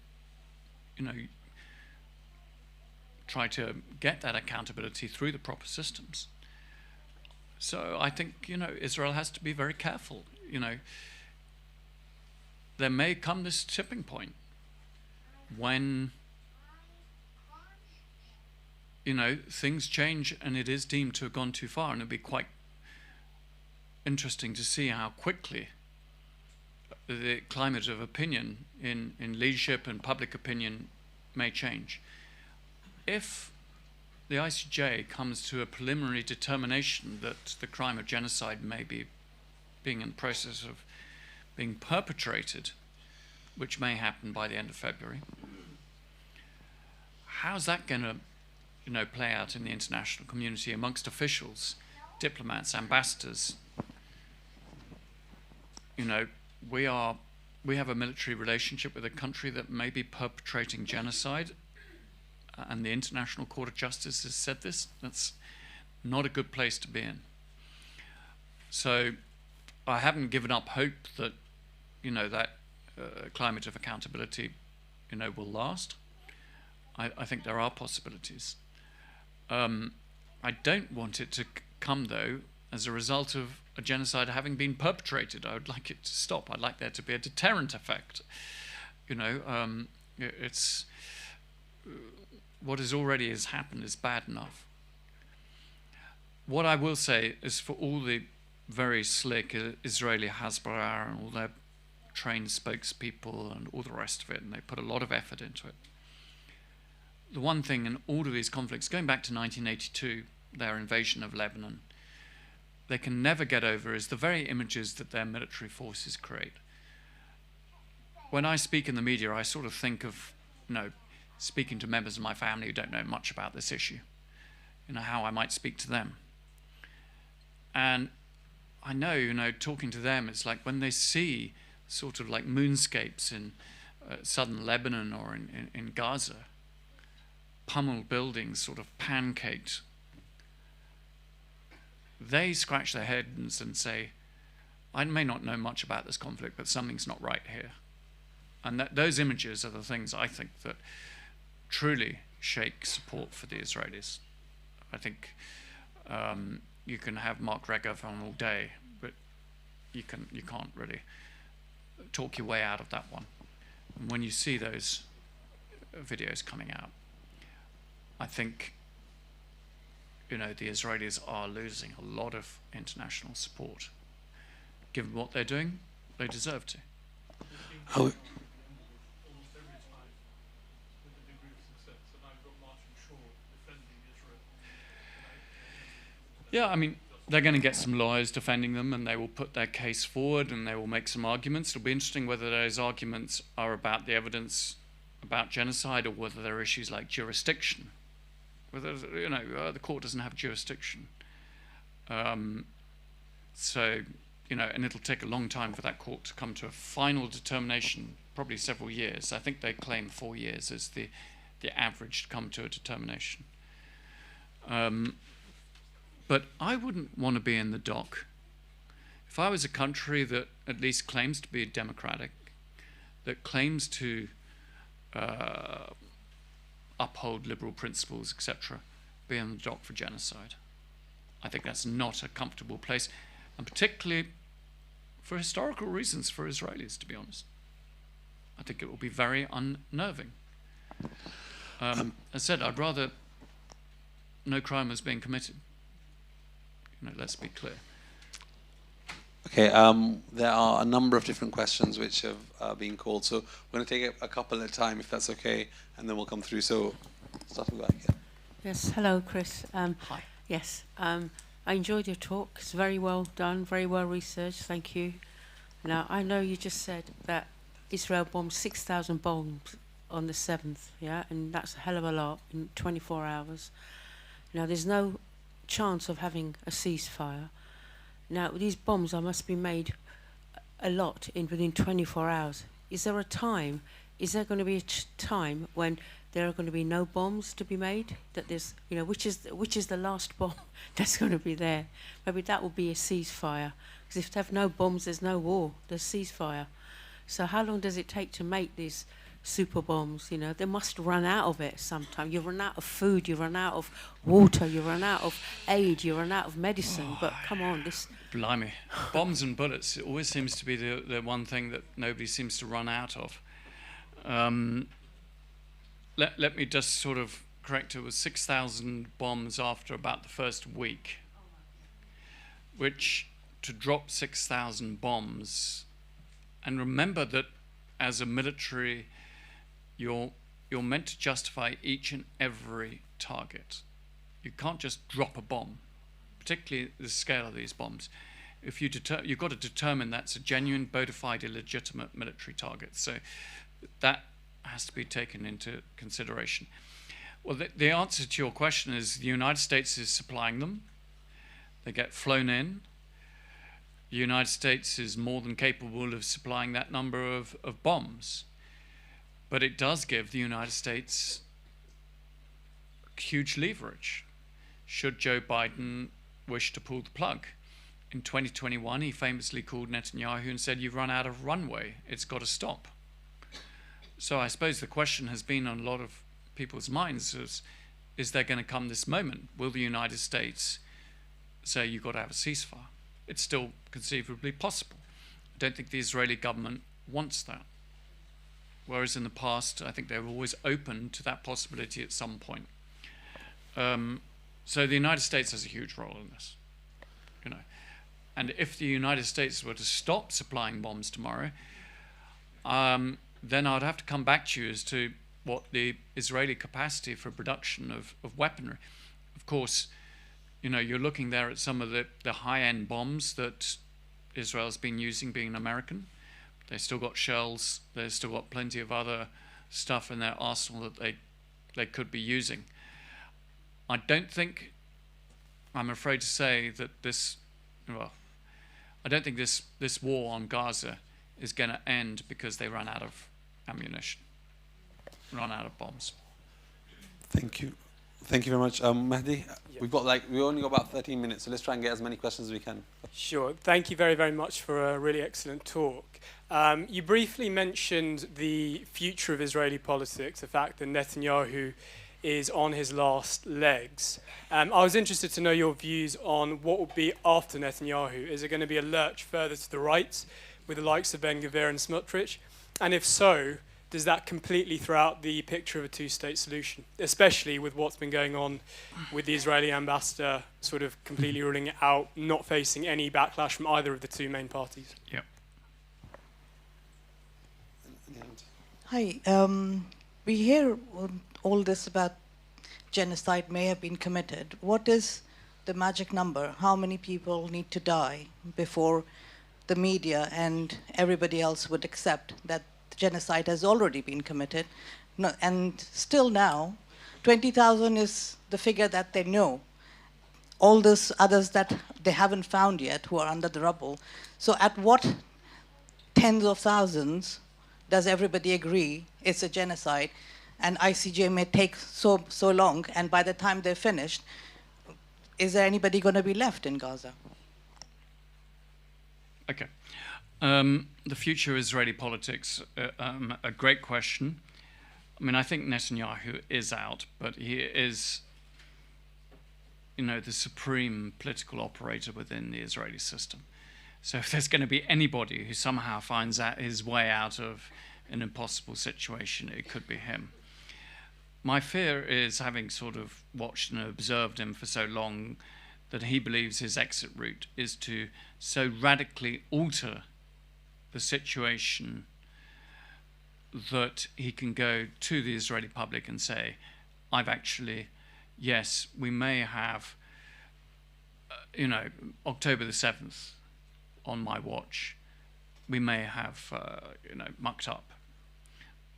try to get that accountability through the proper systems. So I think, Israel has to be very careful. There may come this tipping point when, things change and it is deemed to have gone too far, and it'll be quite interesting to see how quickly the climate of opinion in leadership and public opinion may change. If the ICJ comes to a preliminary determination that the crime of genocide may be being in the process of being perpetrated, which may happen by the end of February, how's that going to, play out in the international community amongst officials, diplomats, ambassadors? We have a military relationship with a country that may be perpetrating genocide, and the International Court of Justice has said this. That's not a good place to be in. So I haven't given up hope that, that climate of accountability, will last. I think there are possibilities. I don't want it to come, though, as a result of a genocide having been perpetrated. I would like it to stop. I'd like there to be a deterrent effect. It's what already has happened is bad enough. What I will say is, for all the very slick Israeli Hasbara and all their trained spokespeople and all the rest of it, and they put a lot of effort into it, the one thing in all of these conflicts, going back to 1982, their invasion of Lebanon, they can never get over is the very images that their military forces create. When I speak in the media, I sort of think of, speaking to members of my family who don't know much about this issue, how I might speak to them. And I know, talking to them, it's like when they see sort of like moonscapes in southern Lebanon or in Gaza, pummeled buildings sort of pancaked, they scratch their heads and say, I may not know much about this conflict, but something's not right here. And those images are the things I think that truly shake support for the Israelis. I think you can have Mark Regev on all day, but you can't really talk your way out of that one. And when you see those videos coming out, I think the Israelis are losing a lot of international support. Given what they're doing, they deserve to. Oh. Yeah, I mean, they're going to get some lawyers defending them, and they will put their case forward, and they will make some arguments. It'll be interesting whether those arguments are about the evidence about genocide or whether there are issues like jurisdiction. Whether, the court doesn't have jurisdiction. So, and it'll take a long time for that court to come to a final determination, probably several years. I think they claim 4 years as the average to come to a determination. But I wouldn't want to be in the dock. If I was a country that at least claims to be democratic, that claims to uphold liberal principles, etc., be on the dock for genocide. I think that's not a comfortable place, and particularly for historical reasons for Israelis, to be honest. I think it will be very unnerving. As I said, I'd rather no crime was being committed. Let's be clear. Okay, there are a number of different questions which have been called, so we're going to take a couple at a time, if that's okay, and then we'll come through. So, starting back here. Yes, hello, Chris. Hi. Yes, I enjoyed your talk. It's very well done, very well researched. Thank you. Now, I know you just said that Israel bombed 6,000 bombs on the 7th, yeah, and that's a hell of a lot in 24 hours. Now, there's no chance of having a ceasefire. Now, these bombs must be made a lot within 24 hours. Is there a time? Is there going to be a time when there are going to be no bombs to be made? That there's, which is the last bomb that's going to be there? Maybe that will be a ceasefire. Because if they have no bombs, there's no war. There's ceasefire. So how long does it take to make these super bombs? They must run out of it sometime. You run out of food, you run out of water, you run out of aid, you run out of medicine. But come on, this... Blimey. Bombs and bullets, it always seems to be the one thing that nobody seems to run out of. Let me just sort of correct, it was 6,000 bombs after about the first week, which to drop 6,000 bombs, and remember that as a military, you're meant to justify each and every target. You can't just drop a bomb, particularly the scale of these bombs. If you've got to determine that's a genuine, bona fide, illegitimate military target. So that has to be taken into consideration. Well, the answer to your question is the United States is supplying them. They get flown in. The United States is more than capable of supplying that number of bombs. But it does give the United States huge leverage should Joe Biden wish to pull the plug. In 2021, he famously called Netanyahu and said, "You've run out of runway. It's got to stop." So I suppose the question has been on a lot of people's minds is there going to come this moment? Will the United States say you've got to have a ceasefire? It's still conceivably possible. I don't think the Israeli government wants that. Whereas in the past, I think they were always open to that possibility at some point. So the United States has a huge role in this, And if the United States were to stop supplying bombs tomorrow, then I'd have to come back to you as to what the Israeli capacity for production of weaponry. Of course, you're looking there at some of the high-end bombs that Israel's been using, being American. They've still got shells. They've still got plenty of other stuff in their arsenal that they could be using. I don't think, I'm afraid to say that I don't think this war on Gaza is going to end because they run out of ammunition, run out of bombs. Thank you. Thank you very much. Mahdi, we've only got about 13 minutes, so let's try and get as many questions as we can. Sure. Thank you very, very much for a really excellent talk. You briefly mentioned the future of Israeli politics, the fact that Netanyahu is on his last legs. I was interested to know your views on what will be after Netanyahu. Is it going to be a lurch further to the right with the likes of Ben Gvir and Smotrich? And if so, does that completely throw out the picture of a two-state solution, especially with what's been going on with the Israeli ambassador sort of completely ruling it out, not facing any backlash from either of the two main parties? Yeah. Hi. We hear all this about genocide may have been committed. What is the magic number? How many people need to die before the media and everybody else would accept that genocide has already been committed? No, and still now, 20,000 is the figure that they know. All those others that they haven't found yet who are under the rubble. So at what tens of thousands does everybody agree it's a genocide? And ICJ may take so long, and by the time they're finished, is there anybody going to be left in Gaza? Okay. The future of Israeli politics, a great question. I mean, I think Netanyahu is out, but he is, you know, the supreme political operator within the Israeli system. So if there's going to be anybody who somehow finds out his way out of an impossible situation, it could be him. My fear is, having sort of watched and observed him for so long, that he believes his exit route is to so radically alter the situation that he can go to the Israeli public and say, I've actually, yes, we may have, you know, October the 7th on my watch, we may have, you know, mucked up.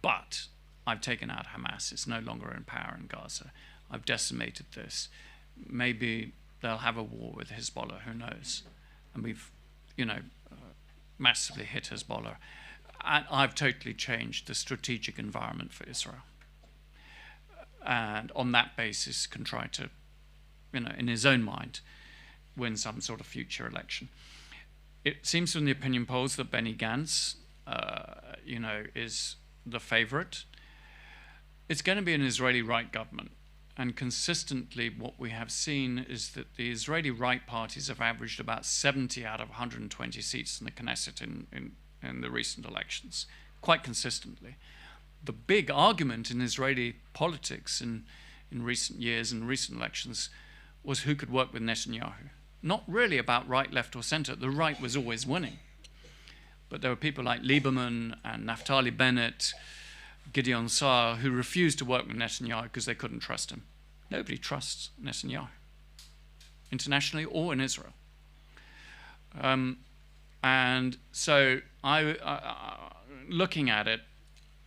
But I've taken out Hamas. It's no longer in power in Gaza. I've decimated this. Maybe they'll have a war with Hezbollah, who knows? And we've, you know, massively hit Hezbollah. And I've totally changed the strategic environment for Israel. And on that basis can try to, you know, in his own mind, win some sort of future election. It seems from the opinion polls that Benny Gantz, you know, is the favorite. It's going to be an Israeli right government. And consistently what we have seen is that the Israeli right parties have averaged about 70 out of 120 seats in the Knesset in the recent elections, quite consistently. The big argument in Israeli politics in recent years and recent elections was who could work with Netanyahu. Not really about right, left, or center. The right was always winning. But there were people like Lieberman and Naftali Bennett, Gideon Saar, who refused to work with Netanyahu because they couldn't trust him. Nobody trusts Netanyahu, internationally or in Israel. And so looking at it,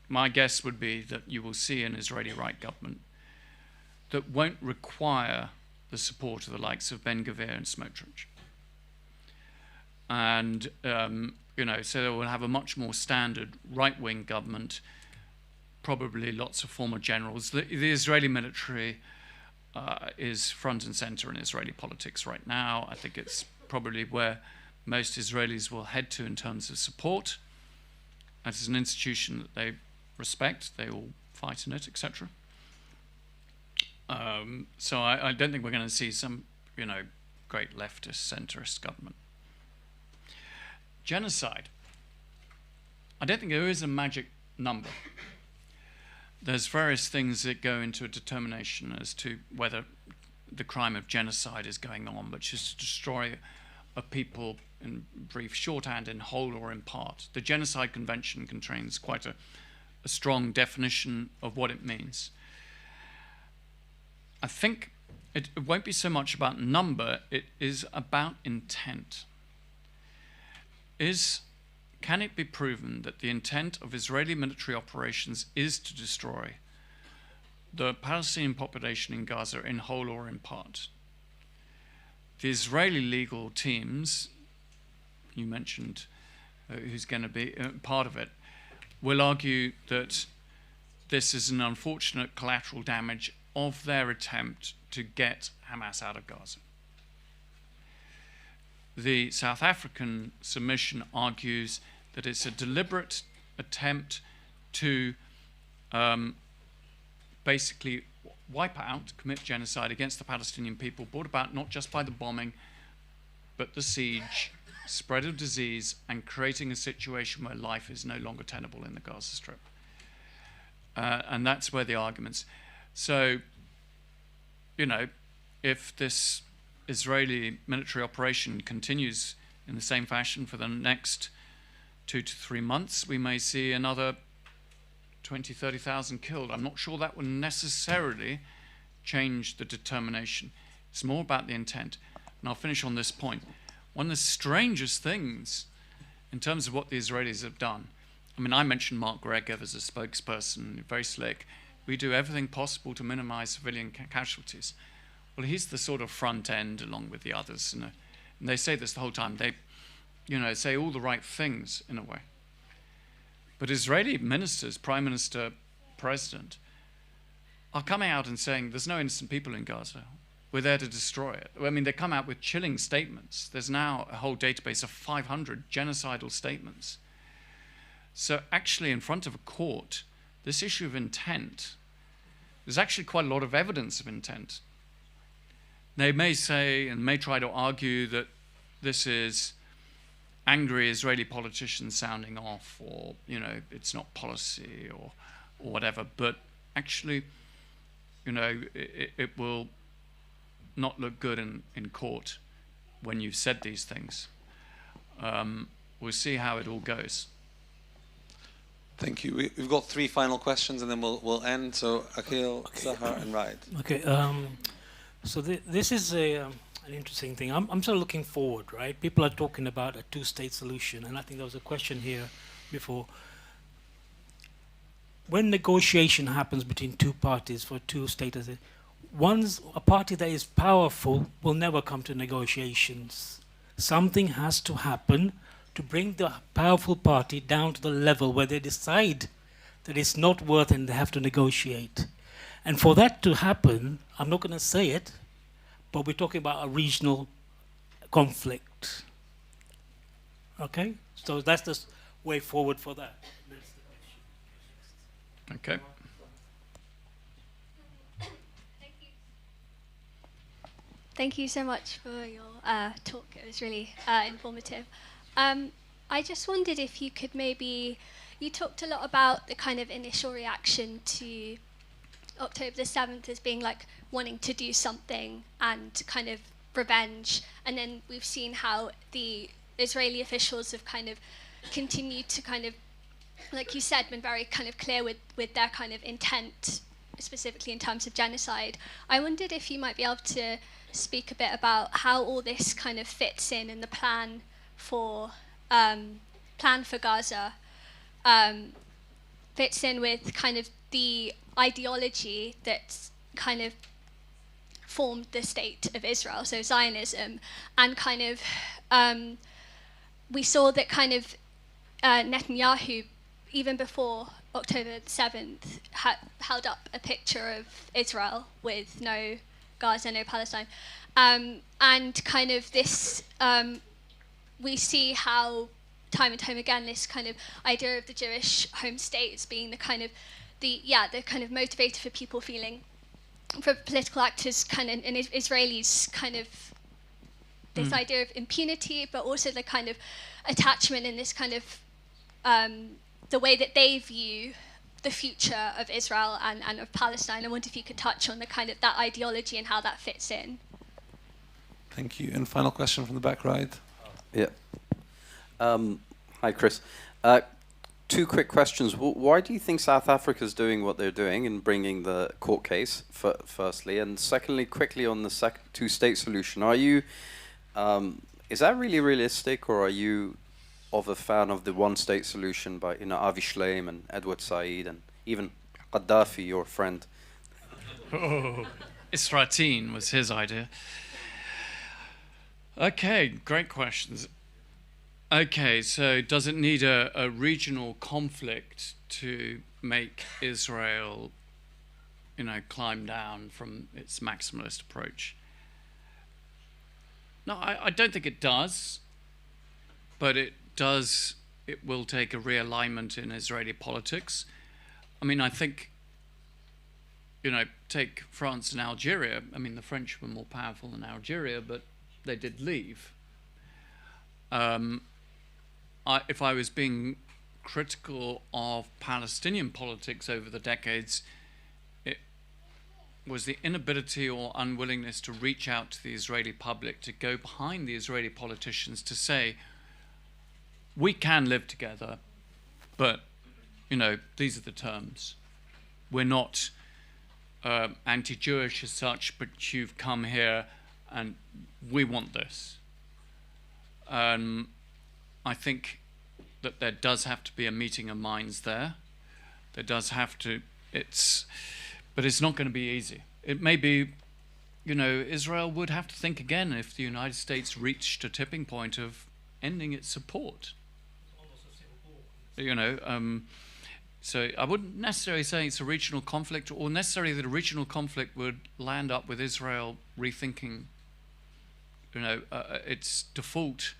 my guess would be that you will see an Israeli right government that won't require the support of the likes of Ben Gvir and Smotrich. And, you know, so they will have a much more standard right-wing government, probably lots of former generals. The Israeli military is front and center in Israeli politics right now. I think it's probably where most Israelis will head to in terms of support. As an institution that they respect, they will fight in it, etc. So I don't think we're going to see some, you know, great leftist, centrist government. Genocide. I don't think there is a magic number. There's various things that go into a determination as to whether the crime of genocide is going on, which is to destroy a people, in brief shorthand, in whole or in part. The Genocide Convention contains quite a strong definition of what it means. I think it won't be so much about number, it is about intent. Can it be proven that the intent of Israeli military operations is to destroy the Palestinian population in Gaza in whole or in part? The Israeli legal teams, you mentioned who's going to be part of it, will argue that this is an unfortunate collateral damage of their attempt to get Hamas out of Gaza. The South African submission argues that it's a deliberate attempt to basically wipe out, commit genocide against the Palestinian people, brought about not just by the bombing, but the siege, spread of disease, and creating a situation where life is no longer tenable in the Gaza Strip. And that's where the arguments. So, you know, if this Israeli military operation continues in the same fashion for the next 2 to 3 months, we may see another 20, 30,000 killed. I'm not sure that will necessarily change the determination. It's more about the intent. And I'll finish on this point. One of the strangest things in terms of what the Israelis have done, I mean, I mentioned Mark Regev as a spokesperson, very slick. We do everything possible to minimize civilian casualties. Well, he's the sort of front end along with the others. And they say this the whole time. They, you know, say all the right things in a way. But Israeli ministers, Prime Minister, President, are coming out and saying there's no innocent people in Gaza. We're there to destroy it. I mean, they come out with chilling statements. There's now a whole database of 500 genocidal statements. So actually in front of a court, this issue of intent, there's actually quite a lot of evidence of intent. They may say and may try to argue that this is angry Israeli politicians sounding off, or, you know, it's not policy or whatever, but actually, you know, it will not look good in court when you've said these things. We'll see how it all goes. Thank you. We've got 3 final questions and then we'll end. So Akhil, Sahar and Raed. Okay, so this is an interesting thing. I'm sort of looking forward, right? People are talking about a 2-state solution, and I think there was a question here before. When negotiation happens between 2 parties for 2 states, a party that is powerful will never come to negotiations. Something has to happen to bring the powerful party down to the level where they decide that it's not worth it and they have to negotiate. And for that to happen, I'm not going to say it, but we're talking about a regional conflict. Okay? So that's the way forward for that. Okay. Thank you so much for your talk. It was really informative. I just wondered if you could maybe, you talked a lot about the kind of initial reaction to October the 7th as being like wanting to do something and kind of revenge. And then we've seen how the Israeli officials have kind of continued to kind of, like you said, been very kind of clear with their kind of intent, specifically in terms of genocide. I wondered if you might be able to speak a bit about how all this kind of fits in the plan for Gaza, fits in with kind of the ideology that's kind of formed the state of Israel, so Zionism, and kind of we saw that kind of Netanyahu, even before October 7th, held up a picture of Israel with no Gaza, no Palestine, and kind of this, we see how time and time again this kind of idea of the Jewish home state as being the kind of the kind of motivator for people feeling, for political actors kind of, and Israelis kind of this idea of impunity, but also the kind of attachment in this kind of the way that they view the future of Israel and of Palestine. I wonder if you could touch on the kind of that ideology and how that fits in. Thank you. And final question from the back right. Yeah. Hi, Chris. 2 quick questions. Why do you think South Africa is doing what they're doing in bringing the court case, firstly? And secondly, quickly on the 2-state solution, are you, is that really realistic, or are you of a fan of the 1-state solution by, you know, Avi Shleim and Edward Said and even Gaddafi, your friend? Oh, Isratin was his idea. Okay, great questions. Okay, so does it need a regional conflict to make Israel, you know, climb down from its maximalist approach? No, I don't think it does, but it will take a realignment in Israeli politics. I mean, I think, you know, take France and Algeria. I mean, the French were more powerful than Algeria, but they did leave. If I was being critical of Palestinian politics over the decades, it was the inability or unwillingness to reach out to the Israeli public, to go behind the Israeli politicians to say, we can live together, but, you know, these are the terms. We're not anti-Jewish as such, but you've come here and we want this. I think that there does have to be a meeting of minds there. There does have to, but it's not going to be easy. It may be, you know, Israel would have to think again if the United States reached a tipping point of ending its support. You know, so I wouldn't necessarily say it's a regional conflict, or necessarily that a regional conflict would land up with Israel rethinking, you know, its default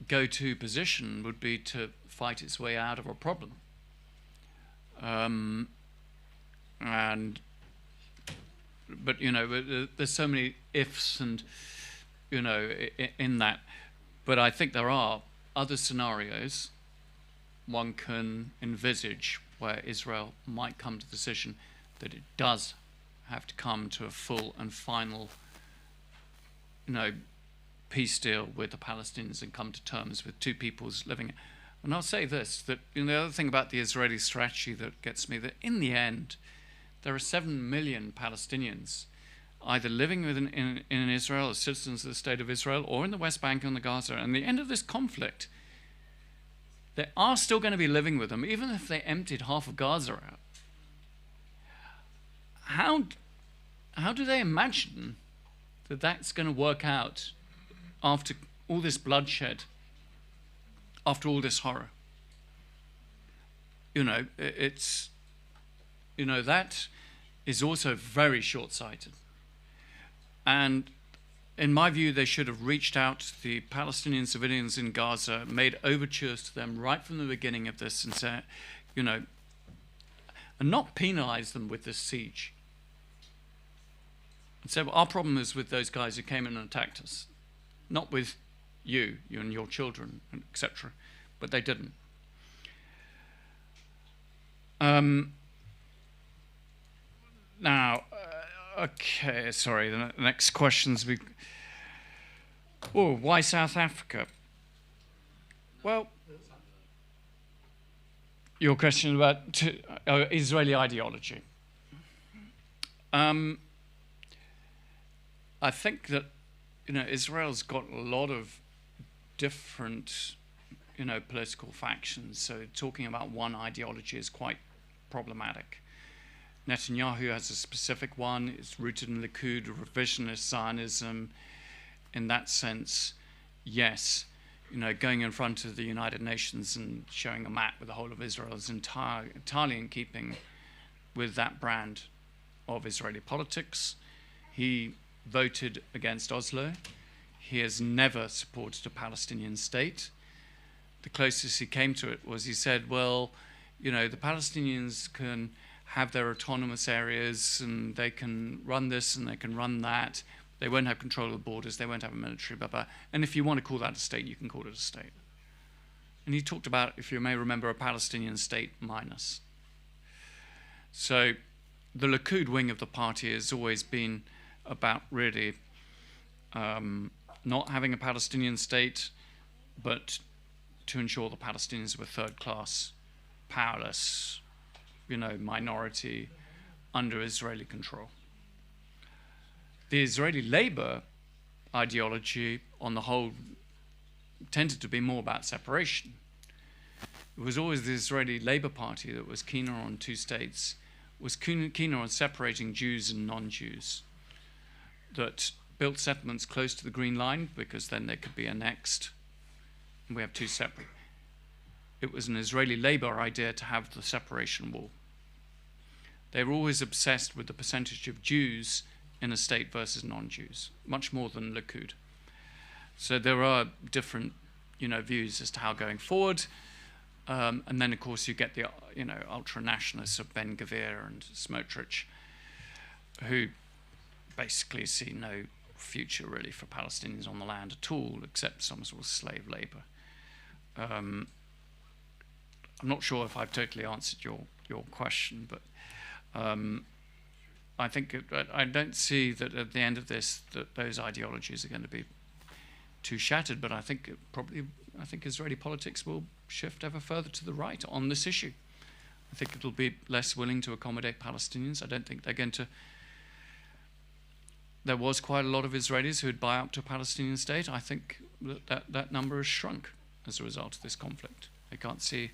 go-to position would be to fight its way out of a problem. But there's so many ifs and in that. But I think there are other scenarios one can envisage where Israel might come to the decision that it does have to come to a full and final peace deal with the Palestinians and come to terms with two peoples living. And I'll say this, that the other thing about the Israeli strategy that gets me, that in the end there are 7 million Palestinians either living in Israel as citizens of the State of Israel or in the West Bank and the Gaza. And the end of this conflict, they are still going to be living with them, even if they emptied half of Gaza out. How do they imagine that that's going to work out after all this bloodshed, after all this horror? It's that is also very short-sighted. And in my view, they should have reached out to the Palestinian civilians in Gaza, made overtures to them right from the beginning of this, and said, and not penalize them with this siege. And said, well, our problem is with those guys who came in and attacked us, not with you and your children, etc. But they didn't. Now, okay, sorry, the next questions. Why South Africa? Well, your question about Israeli ideology. I think that Israel's got a lot of different political factions, so talking about one ideology is quite problematic. Netanyahu has a specific one. It's rooted in Likud, revisionist Zionism. In that sense, yes, going in front of the United Nations and showing a map with the whole of Israel is entirely in keeping with that brand of Israeli politics. He voted against Oslo. He has never supported a Palestinian state. The closest he came to it was he said, well, the Palestinians can have their autonomous areas and they can run this and they can run that. They won't have control of the borders. They won't have a military, blah, blah. And if you want to call that a state, you can call it a state. And he talked about, if you may remember, a Palestinian state minus. So the Likud wing of the party has always been about really not having a Palestinian state, but to ensure the Palestinians were third-class, powerless, minority under Israeli control. The Israeli Labour ideology, on the whole, tended to be more about separation. It was always the Israeli Labour Party that was keener on two states, was keener on separating Jews and non-Jews, that built settlements close to the Green Line because then they could be annexed. And we have two separate. It was an Israeli Labour idea to have the separation wall. They were always obsessed with the percentage of Jews in a state versus non-Jews, much more than Likud. So there are different, views as to how going forward. And then, of course, you get the, ultra-nationalists of Ben Gvir and Smotrich, who basically see no future, really, for Palestinians on the land at all, except some sort of slave labour. I'm not sure if I've totally answered your question, but I think I don't see that at the end of this that those ideologies are going to be too shattered. But I think Israeli politics will shift ever further to the right on this issue. I think it'll be less willing to accommodate Palestinians. I don't think they're going to. There was quite a lot of Israelis who would buy up to a Palestinian state. I think that number has shrunk as a result of this conflict. They can't see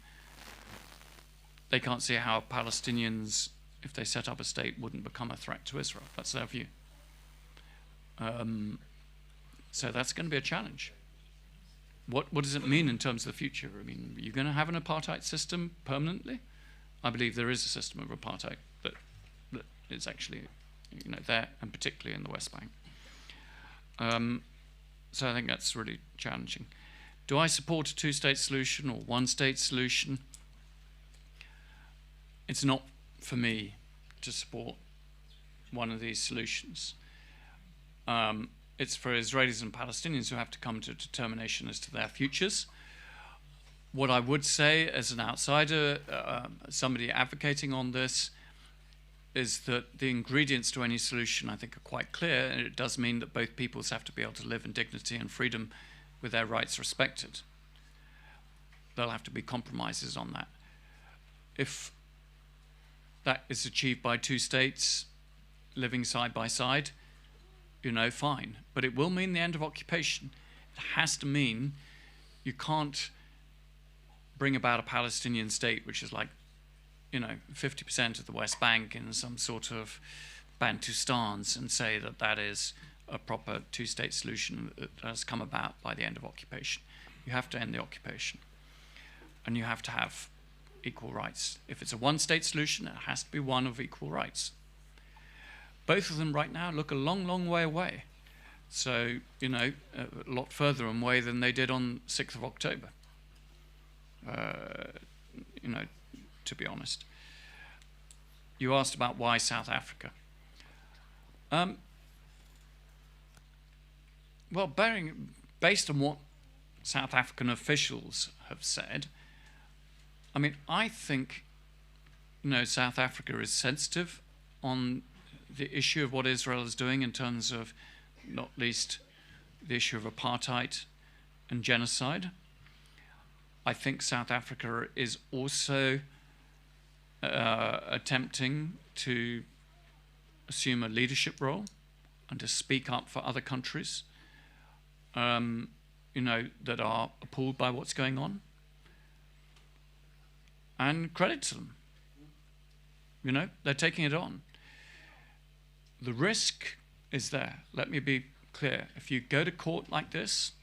how Palestinians, if they set up a state, wouldn't become a threat to Israel. That's their view. So that's going to be a challenge. What does it mean in terms of the future? I mean, are you going to have an apartheid system permanently? I believe there is a system of apartheid that is actually, there, and particularly in the West Bank. So I think that's really challenging. Do I support a two-state solution or one-state solution? it's not for me to support one of these solutions. It's for Israelis and Palestinians who have to come to a determination as to their futures. What I would say as an outsider, somebody advocating on this, is that the ingredients to any solution I think are quite clear, and it does mean that both peoples have to be able to live in dignity and freedom with their rights respected. There'll have to be compromises on that. If that is achieved by two states living side by side, you know, fine. But it will mean the end of occupation. It has to mean you can't bring about a Palestinian state which is like, you know, 50% of the West Bank in some sort of Bantustans and say that that is a proper two-state solution that has come about by the end of occupation. You have to end the occupation. And you have to have equal rights. If it's a one-state solution, it has to be one of equal rights. Both of them right now look a long, long way away. So, you know, a lot further away than they did on 6th of October. You know, to be honest. You asked about why South Africa. Well, based on what South African officials have said, I mean, I think, you know, South Africa is sensitive on the issue of what Israel is doing in terms of, not least, the issue of apartheid and genocide. I think South Africa is also attempting to assume a leadership role and to speak up for other countries, you know, that are appalled by what's going on. And credit to them. You know, they're taking it on. The risk is there. Let me be clear. If you go to court like this,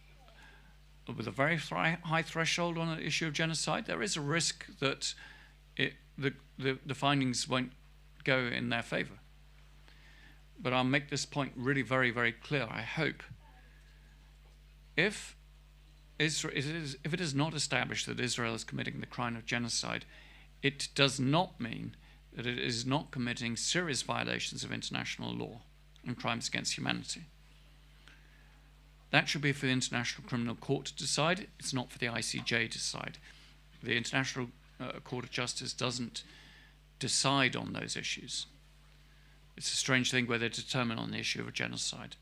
with a very high threshold on an issue of genocide, there is a risk that the findings won't go in their favor. But I'll make this point really very, very clear, I hope. If it is not established that Israel is committing the crime of genocide, it does not mean that it is not committing serious violations of international law and crimes against humanity. That should be for the International Criminal Court to decide. It's not for the ICJ to decide. The International Court of Justice doesn't decide on those issues. It's a strange thing where they determine on the issue of a genocide.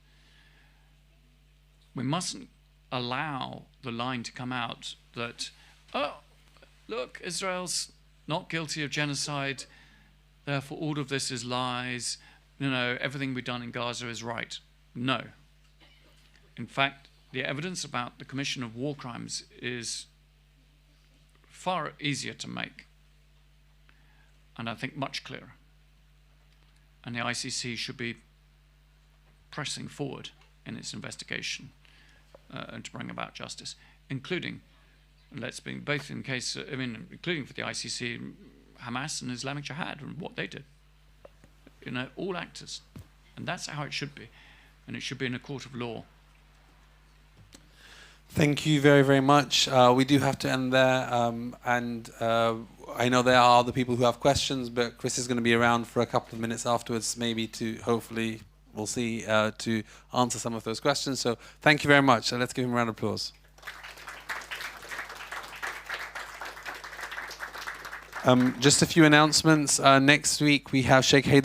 We mustn't allow the line to come out that, oh, look, Israel's not guilty of genocide, therefore all of this is lies, you know, everything we've done in Gaza is right. No. In fact, the evidence about the commission of war crimes is far easier to make, and I think much clearer. And the ICC should be pressing forward in its investigation and to bring about justice, including, let's be both in case, I mean, including for the ICC, Hamas and Islamic Jihad and what they did. You know, all actors, and that's how it should be, and it should be in a court of law. Thank you very, very much. We do have to end there, and I know there are other people who have questions, but Chris is going to be around for a couple of minutes afterwards, maybe to hopefully, we'll see, to answer some of those questions. So thank you very much. Let's give him a round of applause. Just a few announcements. Next week we have Sheikh Haydar